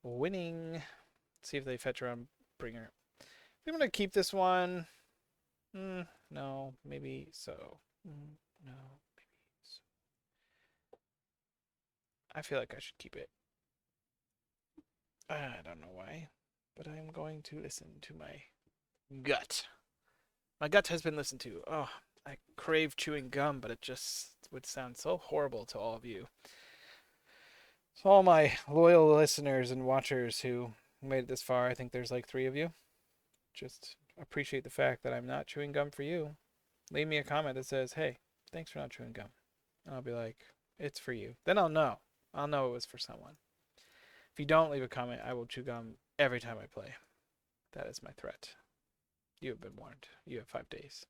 Winning. See if they fetch around Bringer. I'm going to keep this one. No, maybe so. No, maybe so. I feel like I should keep it. I don't know why, but I'm going to listen to my gut. My gut has been listened to. Oh, I crave chewing gum, but it just would sound so horrible to all of you. So all my loyal listeners and watchers who made it this far, I think there's like 3 of you. Just appreciate the fact that I'm not chewing gum for you. Leave me a comment that says, hey, thanks for not chewing gum. And I'll be like, it's for you. Then I'll know. I'll know it was for someone. If you don't leave a comment, I will chew gum every time I play. That is my threat. You have been warned. You have 5 days.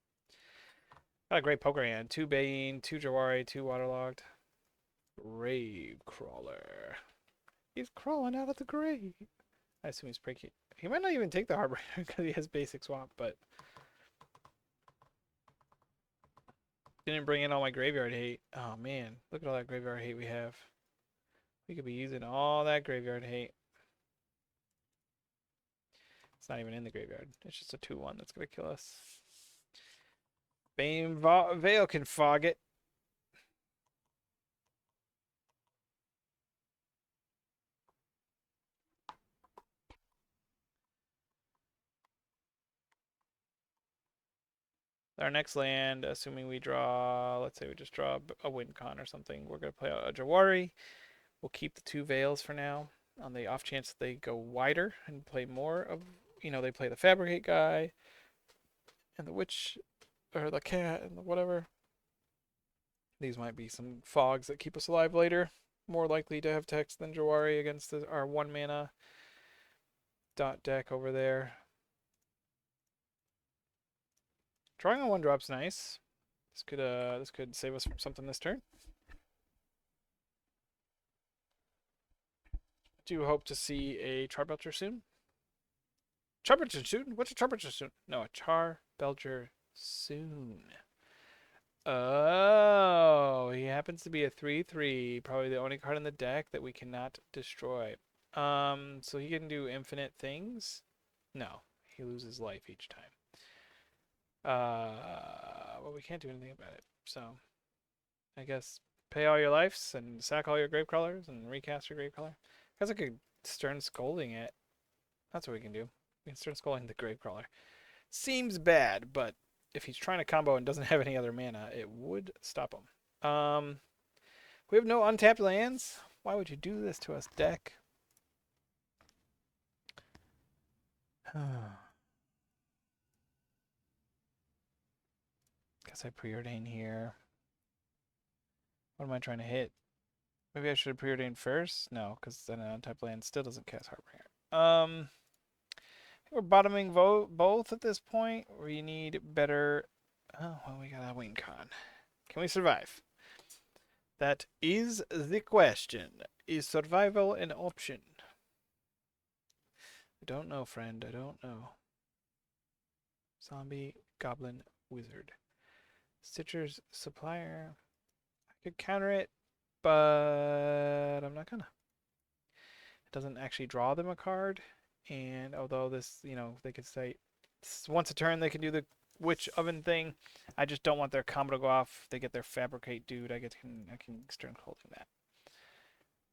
Got a great poker hand. 2 Bane, 2 Jawari, 2 Waterlogged. Grave Crawler. He's crawling out of the grave. I assume he's pretty. He might not even take the Harbinger because he has basic swamp, but didn't bring in all my graveyard hate. Oh man, look at all that graveyard hate we have. We could be using all that graveyard hate. It's not even in the graveyard. It's just a 2/1 that's gonna kill us. Bane Veil can fog it. Our next land, assuming we draw, let's say we just draw a win con or something, we're going to play a Jawari. We'll keep the 2 Veils for now on the off chance that they go wider and play more of, they play the Fabricate guy and the Witch, or the Cat and the whatever. These might be some fogs that keep us alive later. More likely to have text than Jawari against our 1 mana dot deck over there. Drawing on 1 drop's nice. This could save us from something this turn. Do hope to see a Char Belcher soon. Char Belcher soon? What's a Char Belcher soon? No, a Char Belcher soon. Oh, he happens to be a 3/3. Probably the only card in the deck that we cannot destroy. So he can do infinite things? No, he loses life each time. Well, we can't do anything about it, so I guess pay all your lives and sack all your Gravecrawlers and recast your Gravecrawler. I guess I could Stern Scolding it. That's what we can do. We can Stern Scolding the Gravecrawler. Seems bad, but if he's trying to combo and doesn't have any other mana, it would stop him. We have no untapped lands. Why would you do this to us, deck? Guess I preordain here. What am I trying to hit? Maybe I should have preordained first? No, because then an untapped land still doesn't cast Heartbringer. We're bottoming both at this point. We need better... Oh, well, we got a win con. Can we survive? That is the question. Is survival an option? I don't know, friend. I don't know. Zombie, Goblin, Wizard. Stitcher's Supplier. I could counter it, but I'm not gonna. It doesn't actually draw them a card, and although this, they could say once a turn they can do the witch oven thing. I just don't want their combo to go off. They get their fabricate dude. I can Stern Holding that.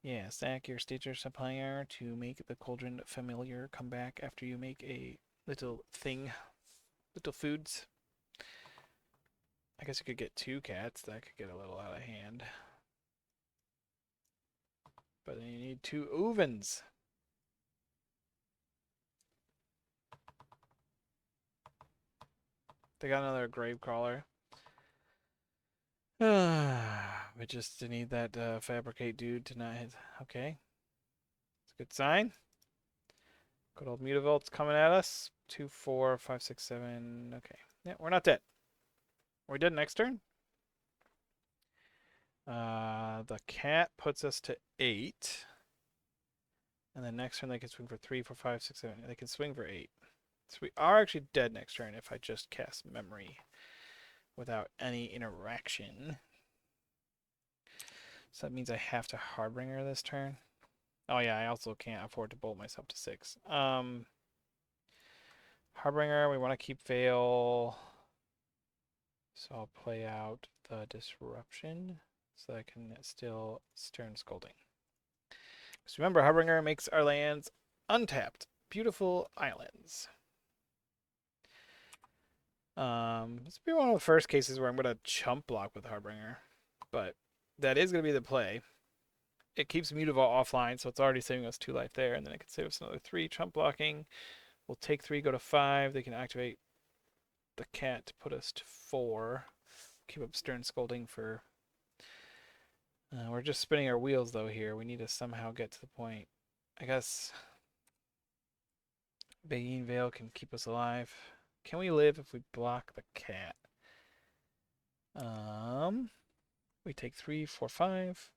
Yeah, sack your Stitcher Supplier to make the Cauldron Familiar come back after you make a little thing, little foods. I guess you could get 2 cats. That could get a little out of hand. But then you need 2 Uvens. They got another Gravecrawler. We just need that fabricate dude to not hit. Okay. It's a good sign. Good old Mutavolt's coming at us. 2, 4, 5, 6, 7. Okay. Yeah, we're not dead. Are we dead next turn? The cat puts us to 8. And then next turn they can swing for 3, 4, 5, 6, 7. They can swing for 8. So we are actually dead next turn if I just cast Memory without any interaction. So that means I have to Harbinger this turn. Oh yeah, I also can't afford to bolt myself to 6. Harbinger, we want to keep Veil. So I'll play out the Disruption so I can still Stern Scolding. Because remember, Harbinger makes our lands untapped. Beautiful islands. This will be one of the first cases where I'm going to chump block with Harbinger. But that is going to be the play. It keeps Mutavault offline, so it's already saving us 2 life there. And then it can save us another 3 chump blocking. We'll take 3, go to 5. They can activate the cat to put us to 4. Keep up Stern Scolding for... we're just spinning our wheels, though, here. We need to somehow get to the point. I guess... Beguine Veil can keep us alive. Can we live if we block the cat? We take 3, 4, 5.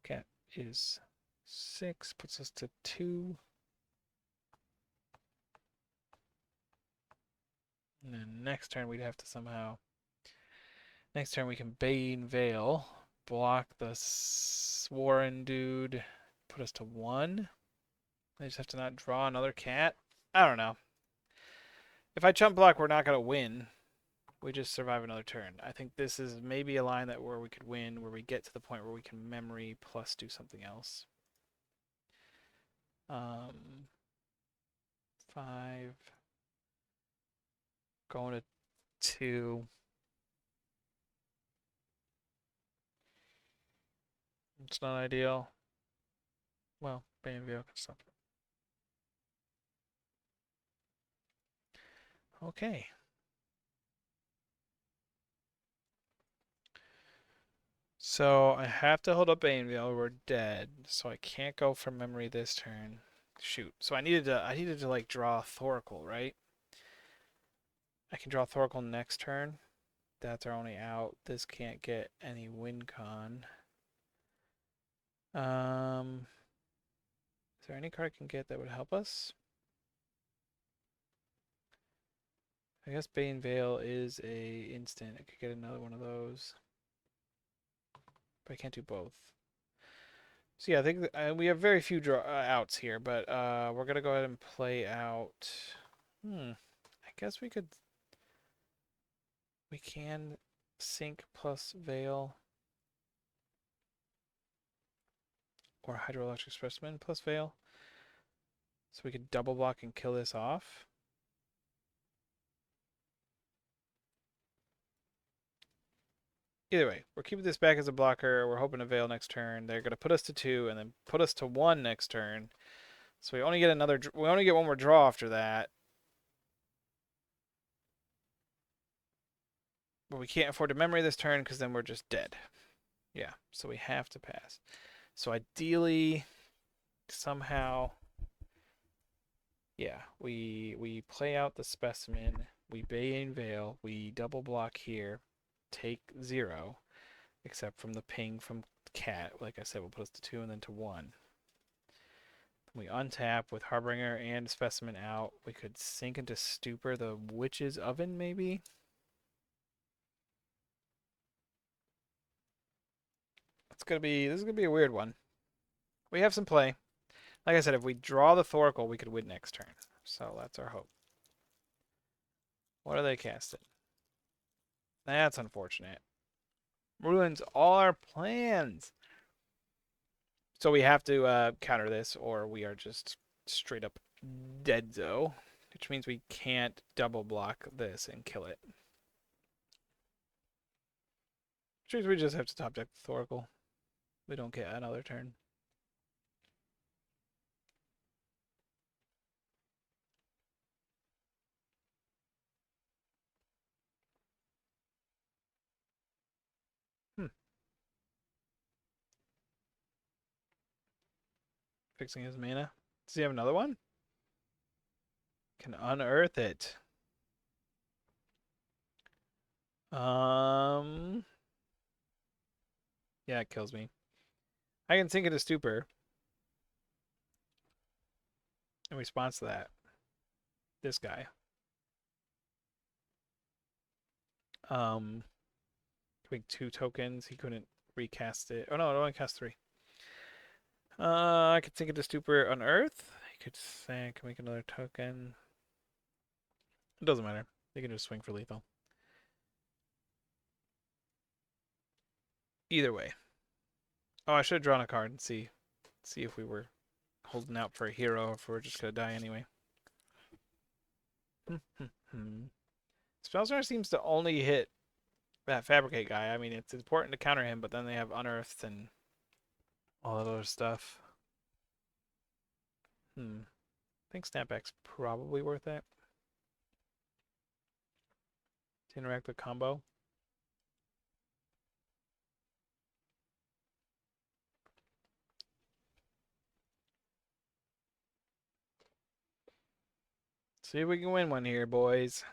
Cat is 6, puts us to 2. And then next turn we'd have to somehow... Next turn we can Bane Veil, block the Warren dude, put us to 1. I just have to not draw another cat. I don't know. If I chump block, we're not going to win. We just survive another turn. I think this is maybe a line where we could win, where we get to the point where we can Memory plus do something else. 5. Going to 2. It's not ideal. Well, Bane Veil can stop it. Okay. So I have to hold up Bane Veil. We're dead, so I can't go for Memory this turn. Shoot. So I needed to like draw Thoracle, right? I can draw Thoracle next turn. That's our only out. This can't get any win con. Is there any card I can get that would help us? I guess Bane Veil is a instant. I could get another one of those. But I can't do both. So yeah, I think we have very few outs here, but we're going to go ahead and play out... I guess we can sync plus Veil. Or Hydroelectric Specimen plus Veil. So we could double block and kill this off. Either way, we're keeping this back as a blocker. We're hoping to Veil next turn. They're going to put us to 2 and then put us to 1 next turn. So we only get we only get one more draw after that. But we can't afford to memory this turn because then we're just dead. Yeah, so we have to pass. So ideally, somehow, yeah, we play out the Specimen, we Bane Veil, we double block here, take 0, except from the ping from Cat. Like I said, we'll put us to 2 and then to 1. We untap with Harbinger and Specimen out. We could sink into Stupor the Witch's Oven, maybe? This is gonna be a weird one. We have some play. Like I said, if we draw the Thoracle, we could win next turn. So that's our hope. What are they casting? That's unfortunate. Ruins all our plans. So we have to counter this, or we are just straight up dead-zo, which means we can't double block this and kill it. Which means we just have to top deck the Thoracle. We don't get another turn. Fixing his mana. Does he have another one? Can unearth it. Yeah, it kills me. I can sink into Stupor. In response to that. This guy. Make 2 tokens. He couldn't recast it. Oh no, it only cast 3. I could sink into Stupor unearth. He could sink, make another token. It doesn't matter. They can just swing for lethal. Either way. Oh, I should have drawn a card and see if we were holding out for a hero or if we're just gonna die anyway. Spellstar seems to only hit that Fabricate guy. I mean, it's important to counter him, but then they have unearths and all that other stuff. I think Snapback's probably worth it. To interact with combo. See if we can win one here, boys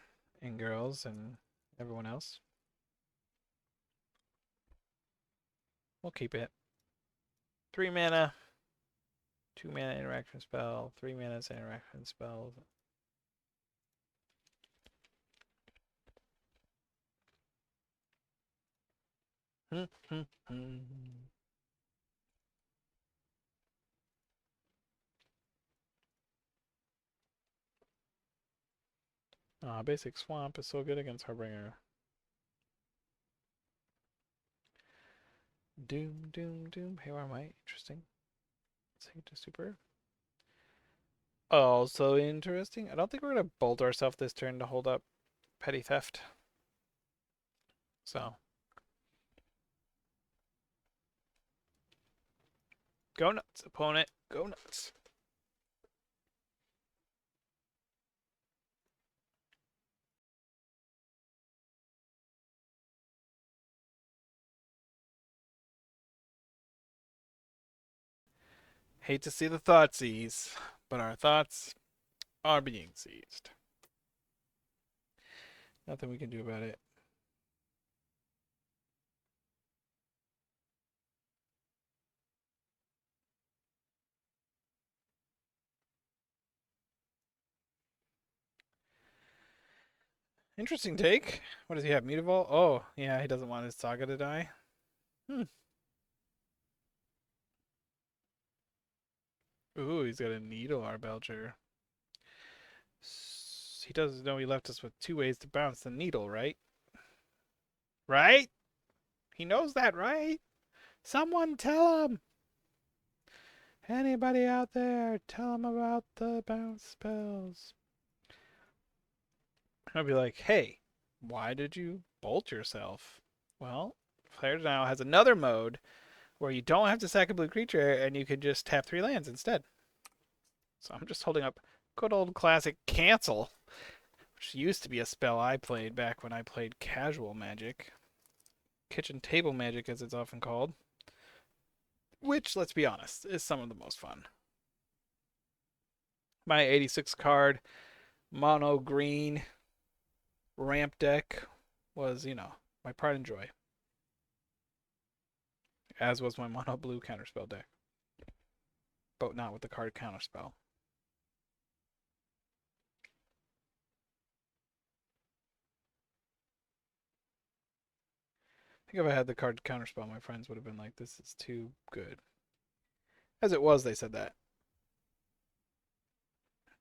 and girls and everyone else. We'll keep it. 3 mana. 2 mana interaction spell. 3 mana interaction spell. Basic Swamp is so good against Harbinger. Doom, doom, doom. Haywire Might. Interesting. Take it to Super. Also interesting. I don't think we're going to bolt ourselves this turn to hold up Petty Theft. So. Go nuts, opponent. Go nuts. Hate to see the Thoughtseize, but our thoughts are being seized. Nothing we can do about it. Interesting take. What does he have? Mutavault? Oh, yeah, he doesn't want his Saga to die. Ooh, he's got a Needle, our Belcher. He doesn't know he left us with 2 ways to bounce the Needle, right? Right? He knows that, right? Someone tell him! Anybody out there, tell them about the bounce spells. I'll be like, hey, why did you bolt yourself? Well, player now has another mode where you don't have to sack a blue creature and you can just tap 3 lands instead. So I'm just holding up good old classic cancel, which used to be a spell I played back when I played casual Magic. Kitchen table Magic, as it's often called. Which, let's be honest, is some of the most fun. My 86 card mono green ramp deck was, my pride and joy. As was my mono blue counterspell deck. But not with the card counterspell. I think if I had the card counterspell, my friends would have been like, this is too good. As it was, they said that.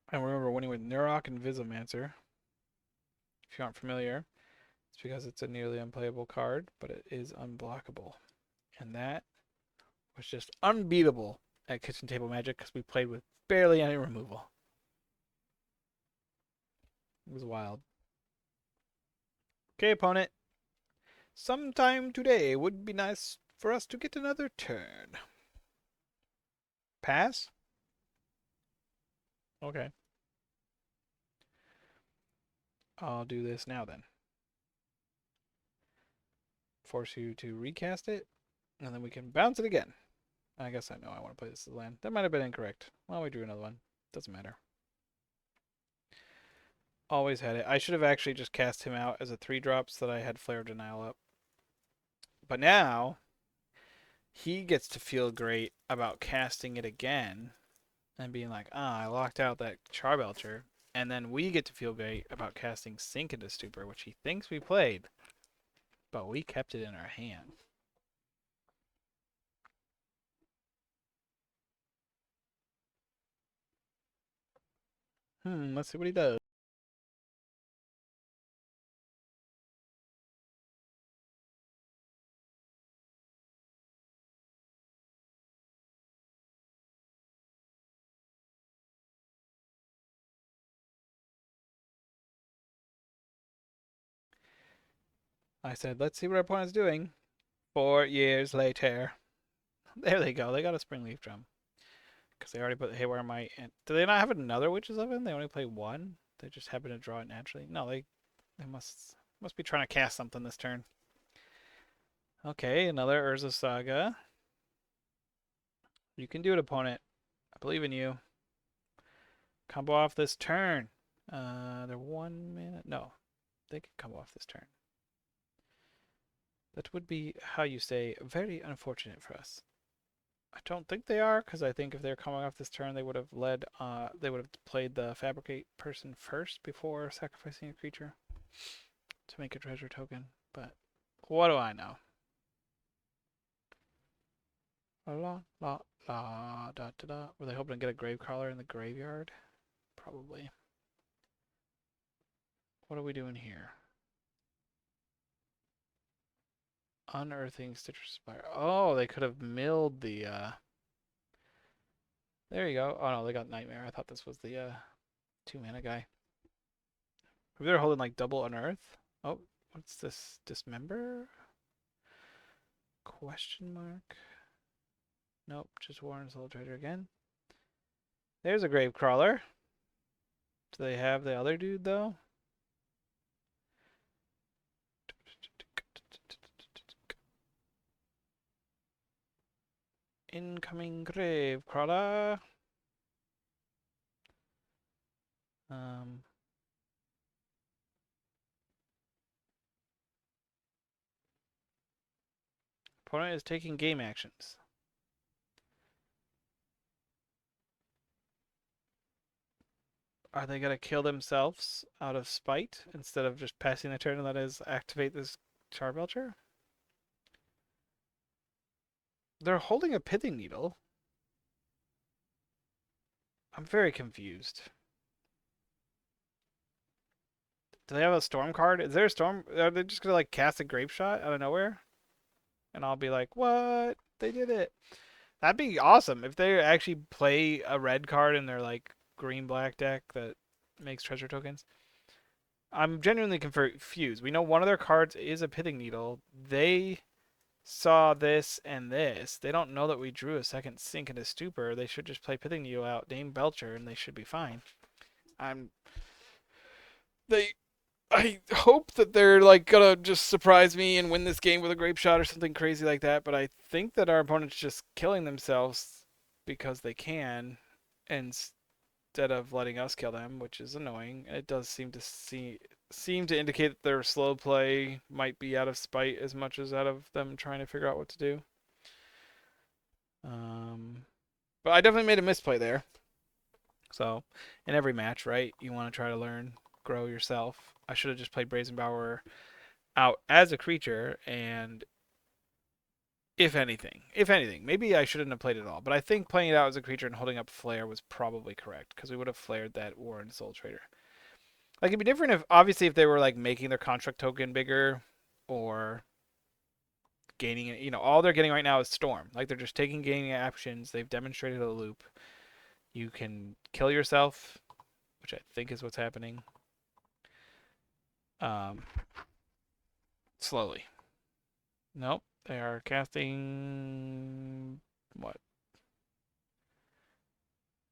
I remember winning with Nurok and Visomancer. If you aren't familiar, it's because it's a nearly unplayable card, but it is unblockable. And that was just unbeatable at Kitchen Table Magic because we played with barely any removal. It was wild. Okay, opponent. Sometime today would be nice for us to get another turn. Pass? Okay. I'll do this now then. Force you to recast it, and then we can bounce it again. I guess I know I want to play this as land. That might have been incorrect. Well, we drew another one. Doesn't matter. Always had it. I should have actually just cast him out as a 3-drop so that I had Flare Denial up. But now, he gets to feel great about casting it again and being like, I locked out that Charbelcher. And then we get to feel great about casting Sink into Stupor, which he thinks we played. But we kept it in our hand. Let's see what he does. I said, let's see what our opponent's doing. 4 years later. There they go. They got a Springleaf Drum. Because they already put the Haywire Might in. Do they not have another Witch's Oven? They only play one? They just happen to draw it naturally? No, they must be trying to cast something this turn. Okay, another Urza Saga. You can do it, opponent. I believe in you. Combo off this turn. They're 1 minute. No, they can combo off this turn. That would be, how you say, very unfortunate for us. I don't think they are, because I think if they're coming off this turn, they would have played the Fabricate person first before sacrificing a creature to make a treasure token. But what do I know? La la la da da da. Were they hoping to get a Gravecrawler in the graveyard? Probably. What are we doing here? Unearthing Stitcher's Spire. Oh, they could have milled the There you go. Oh no, they got Nightmare. I thought this was the 2-mana guy. Maybe they're holding like double Unearth. Oh, what's this? Dismember? Question mark? Nope, just Warren Soultrader again. There's a Gravecrawler. Do they have the other dude though? Incoming Gravecrawler. Opponent is taking game actions. Are they going to kill themselves out of spite instead of just passing the turn and that is activate this Charbelcher? They're holding a Pithing Needle. I'm very confused. Do they have a Storm card? Is there a Storm? Are they just going to like cast a Grape Shot out of nowhere? And I'll be like, what? They did it. That'd be awesome if they actually play a red card in their like green black deck that makes treasure tokens. I'm genuinely confused. We know one of their cards is a pithing needle. They saw this and this. They don't know that we drew a second sink into stupor. They should just play pithing needle out, name Belcher, and they should be fine. I'm they I hope that they're like gonna just surprise me and win this game with a grape shot or something crazy like that, but I think that our opponent's just killing themselves because they can instead of letting us kill them, which is annoying. It does seem to indicate that their slow play might be out of spite as much as out of them trying to figure out what to do. But I definitely made a misplay there. So, in every match, right, you want to try to learn, grow yourself. I should have just played Brazenbauer out as a creature, and if anything, maybe I shouldn't have played it at all. But I think playing it out as a creature and holding up Flare was probably correct because we would have flared that Warren Soultrader. Like it'd be different if obviously if they were like making their construct token bigger or gaining it. All they're getting right now is Storm. Like they're just taking gaining actions. They've demonstrated a loop. You can kill yourself, which I think is what's happening. Um, slowly. Nope. They are casting what?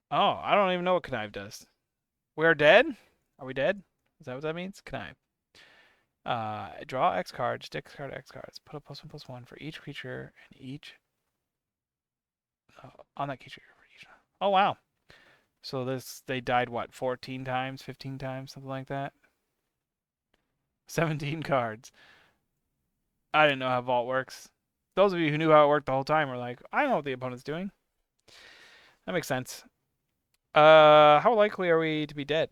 Oh, I don't even know what connive does. We are dead? Are we dead? Is that what that means? Connive. Draw X cards, discard X cards. Put a +1/+1 for each creature and each on that creature for each. Oh wow. So they died what? 14 times, 15 times, something like that. 17 cards. I didn't know how Vault works. Those of you who knew how it worked the whole time were like, I know what the opponent's doing. That makes sense. How likely are we to be dead?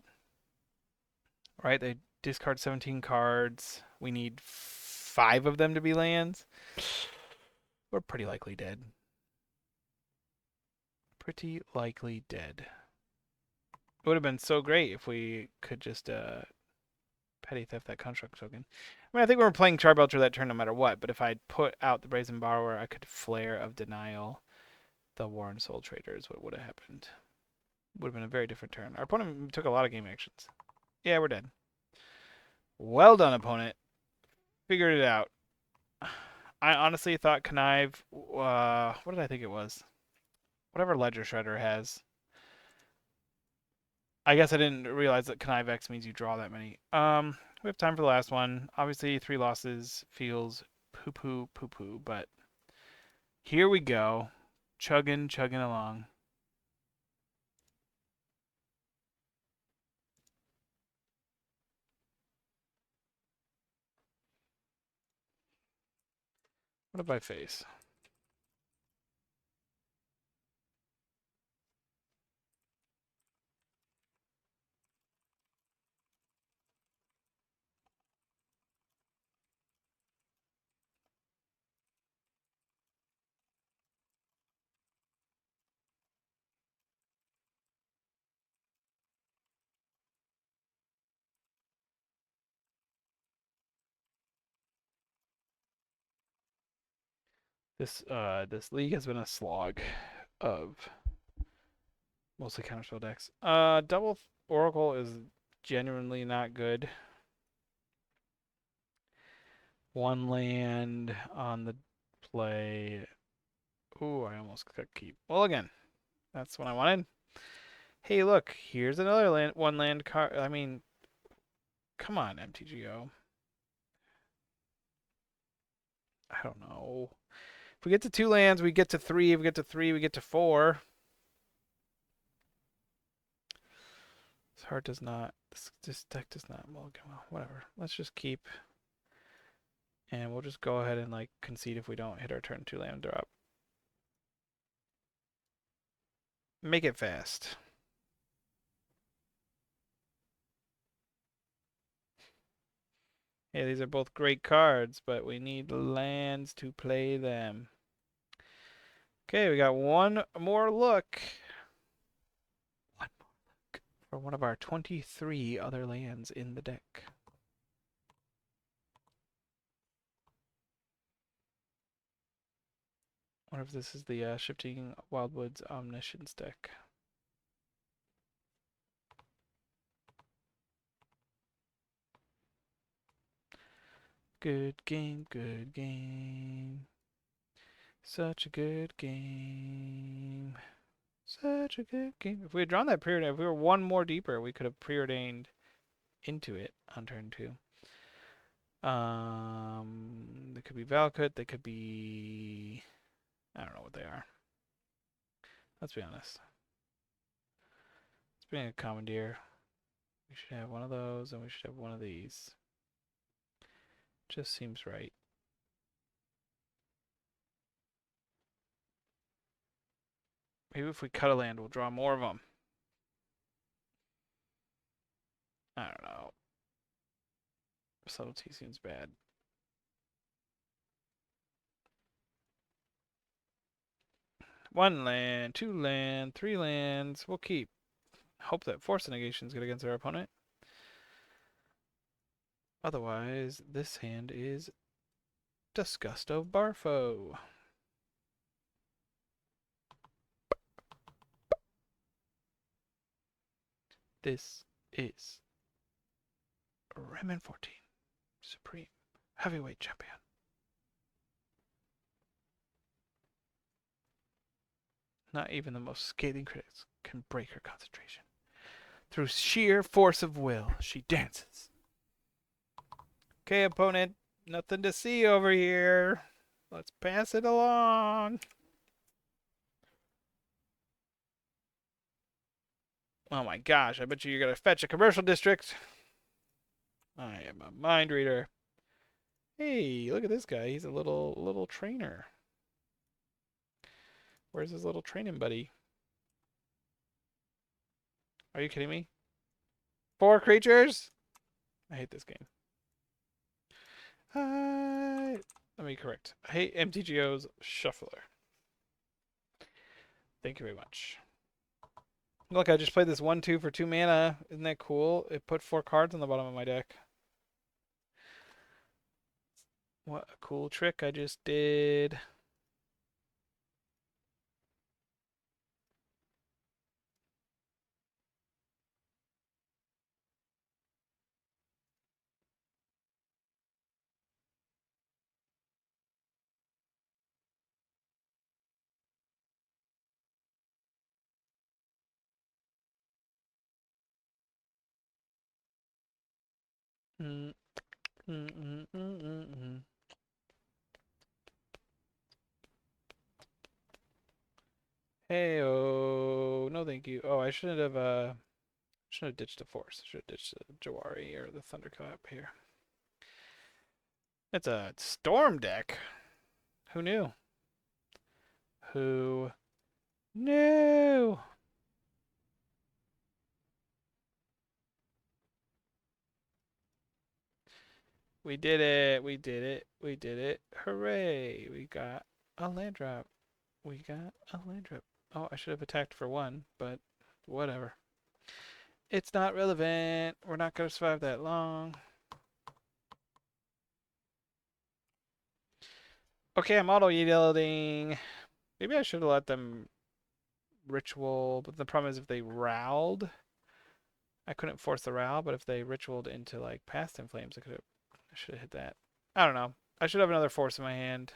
Right? They discard 17 cards. We need 5 of them to be lands. We're pretty likely dead. Pretty likely dead. It would have been so great if we could just petty theft that construct token. I mean, I think we were playing Charbelcher that turn no matter what, but if I'd put out the Brazen Borrower, I could Flare of Denial the Warren Soultrader is what would have happened. Would have been a very different turn. Our opponent took a lot of game actions. Yeah, we're dead. Well done, opponent. Figured it out. I honestly thought Connive, what did I think it was? Whatever Ledger Shredder has. I guess I didn't realize that Connive X means you draw that many. We have time for the last one. Obviously, 3 losses feels poo-poo, but here we go. Chugging along. What if I face? This league has been a slog of mostly counterspell decks. Double Oracle is genuinely not good. 1 land on the play. Ooh, I almost got keep. Well, again, that's what I wanted. Hey, look, here's another 1 land card. I mean, come on, MTGO. I don't know. If we get to 2 lands, we get to 3. If we get to 3, we get to 4. This heart does not. This deck does not. Well, whatever. Let's just keep. And we'll just go ahead and like concede if we don't hit our turn 2 land drop. Make it fast. Hey, these are both great cards, but we need lands to play them. Okay, we got one more look. One more look for one of our 23 other lands in the deck. wonder if this is the Shifting Wildwoods Omniscience deck. Good game, good game. Such a good game. Such a good game. If we had drawn that preordain, if we were one more deeper, we could have preordained into it on turn 2. They could be Valkut, they could be... I don't know what they are. Let's be honest. Let's bring a Commandeer. We should have one of those, and we should have one of these. Just seems right. Maybe if we cut a land, we'll draw more of them. I don't know. Subtlety seems bad. One land, 2 land, 3 lands. We'll keep. Hope that Force Negation is good against our opponent. Otherwise, this hand is Disgusto Barfo. This is Remen 14, Supreme Heavyweight Champion. Not even the most scathing critics can break her concentration. Through sheer force of will, she dances. Okay, opponent, nothing to see over here. Let's pass it along. Oh my gosh, I bet you're going to fetch a commercial district. I am a mind reader. Hey, look at this guy. He's a little trainer. Where's his little training buddy? Are you kidding me? 4 creatures? I hate this game. Let me correct. I hate MTGO's Shuffler. Thank you very much. Look, I just played this 1/2 for 2 mana. Isn't that cool? It put 4 cards on the bottom of my deck. What a cool trick I just did. Mm, mm, mm, mm, mm, mm. Hey, oh, no thank you. Oh, I shouldn't have ditched the Force. I should have ditched the Jawari or the Thunderclap here. It's a Storm deck. Who knew? Who knew? We did it. We did it. We did it. Hooray. We got a land drop. We got a land drop. Oh, I should have attacked for 1, but whatever. It's not relevant. We're not going to survive that long. Okay, I'm auto-yielding. Maybe I should have let them ritual, but the problem is if they rowled, I couldn't force the row, but if they ritualed into like Past in Flames, I should have hit that. I don't know. I should have another force in my hand.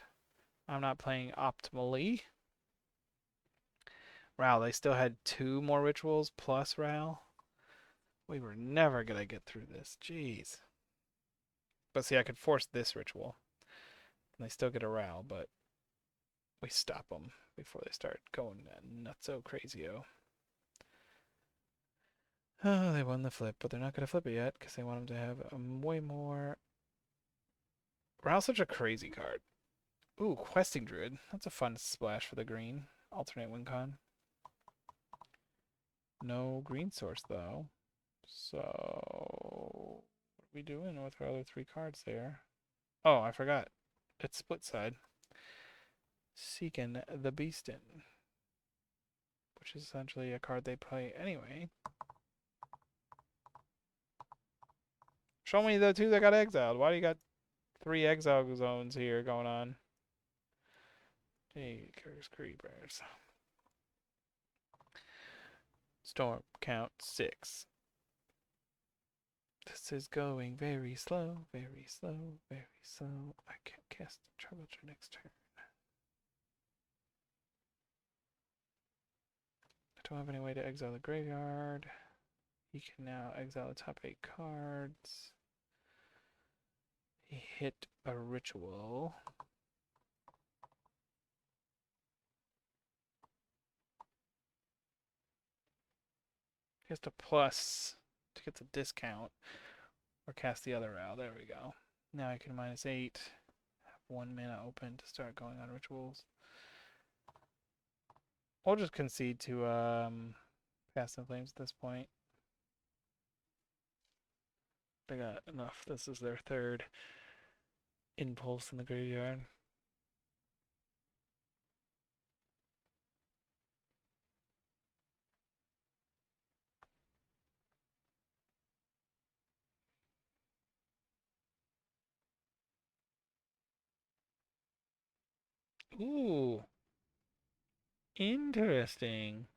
I'm not playing optimally. Wow, they still had 2 more rituals plus Ral. We were never going to get through this. Jeez. But see, I could force this ritual. And they still get a Ral, but we stop them before they start going nutso crazy-o. Oh, they won the flip, but they're not going to flip it yet because they want them to have way more. Ral's such a crazy card. Ooh, Questing Druid. That's a fun splash for the green. Alternate win con. No green source, though. So, what are we doing with our other 3 cards there? Oh, I forgot. It's split side. Seeking the Beastin, which is essentially a card they play anyway. Show me the 2 that got exiled. Why do you got 3 exile zones here going on? Hey, creepers. Storm count 6. This is going very slow, very slow, very slow. I can't cast the Troublemaker next turn. I don't have any way to exile the graveyard. He can now exile the top 8 cards. He hit a ritual. He has to plus to get the discount. Or cast the other route. There we go. Now I can -8. Have 1 mana open to start going on rituals. We'll just concede to Past in Flames at this point. They got enough. This is their third impulse in the graveyard. Ooh. Interesting.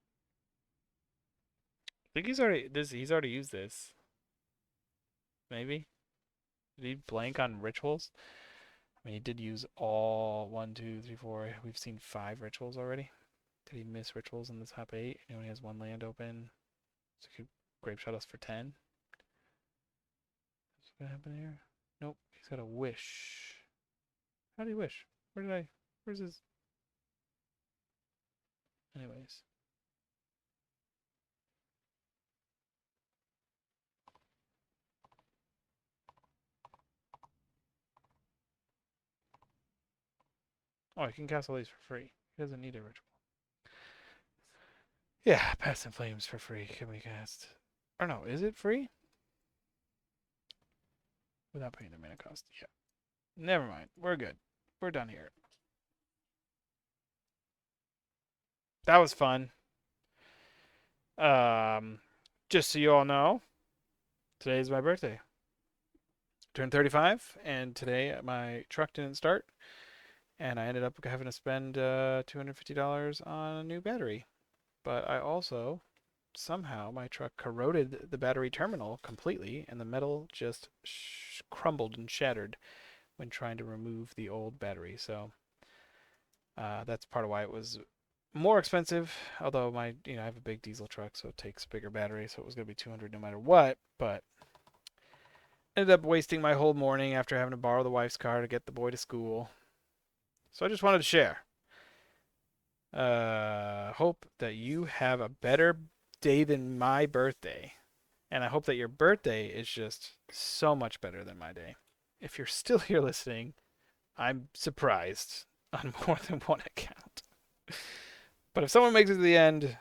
I think he's already used this. Maybe? Did he blank on rituals? I mean, he did use all 1, 2, 3, 4. We've seen 5 rituals already. Did he miss rituals in the top 8? He only has 1 land open. So he could Grape Shot us for 10. What's gonna happen here? Nope. He's got a wish. How do you wish? Where's his? Anyways. Oh, I can cast all these for free. He doesn't need a ritual. Yeah, Past in Flames for free. Can we cast? Or no, is it free? Without paying the mana cost. Yeah. Never mind. We're good. We're done here. That was fun. Just so you all know, today is my birthday. Turned 35, and today my truck didn't start, and I ended up having to spend $250 on a new battery. But I also, somehow, my truck corroded the battery terminal completely, and the metal just crumbled and shattered when trying to remove the old battery. So that's part of why it was more expensive. Although I have a big diesel truck, so it takes a bigger battery, so it was gonna be $200 no matter what. But ended up wasting my whole morning after having to borrow the wife's car to get the boy to school. So I just wanted to share. Hope that you have a better day than my birthday. And I hope that your birthday is just so much better than my day. If you're still here listening, I'm surprised on more than one account. But if someone makes it to the end,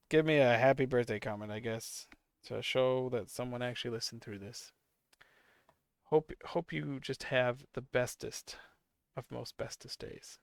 give me a happy birthday comment, I guess, to show that someone actually listened through this. Hope you just have the bestest of most bestest days.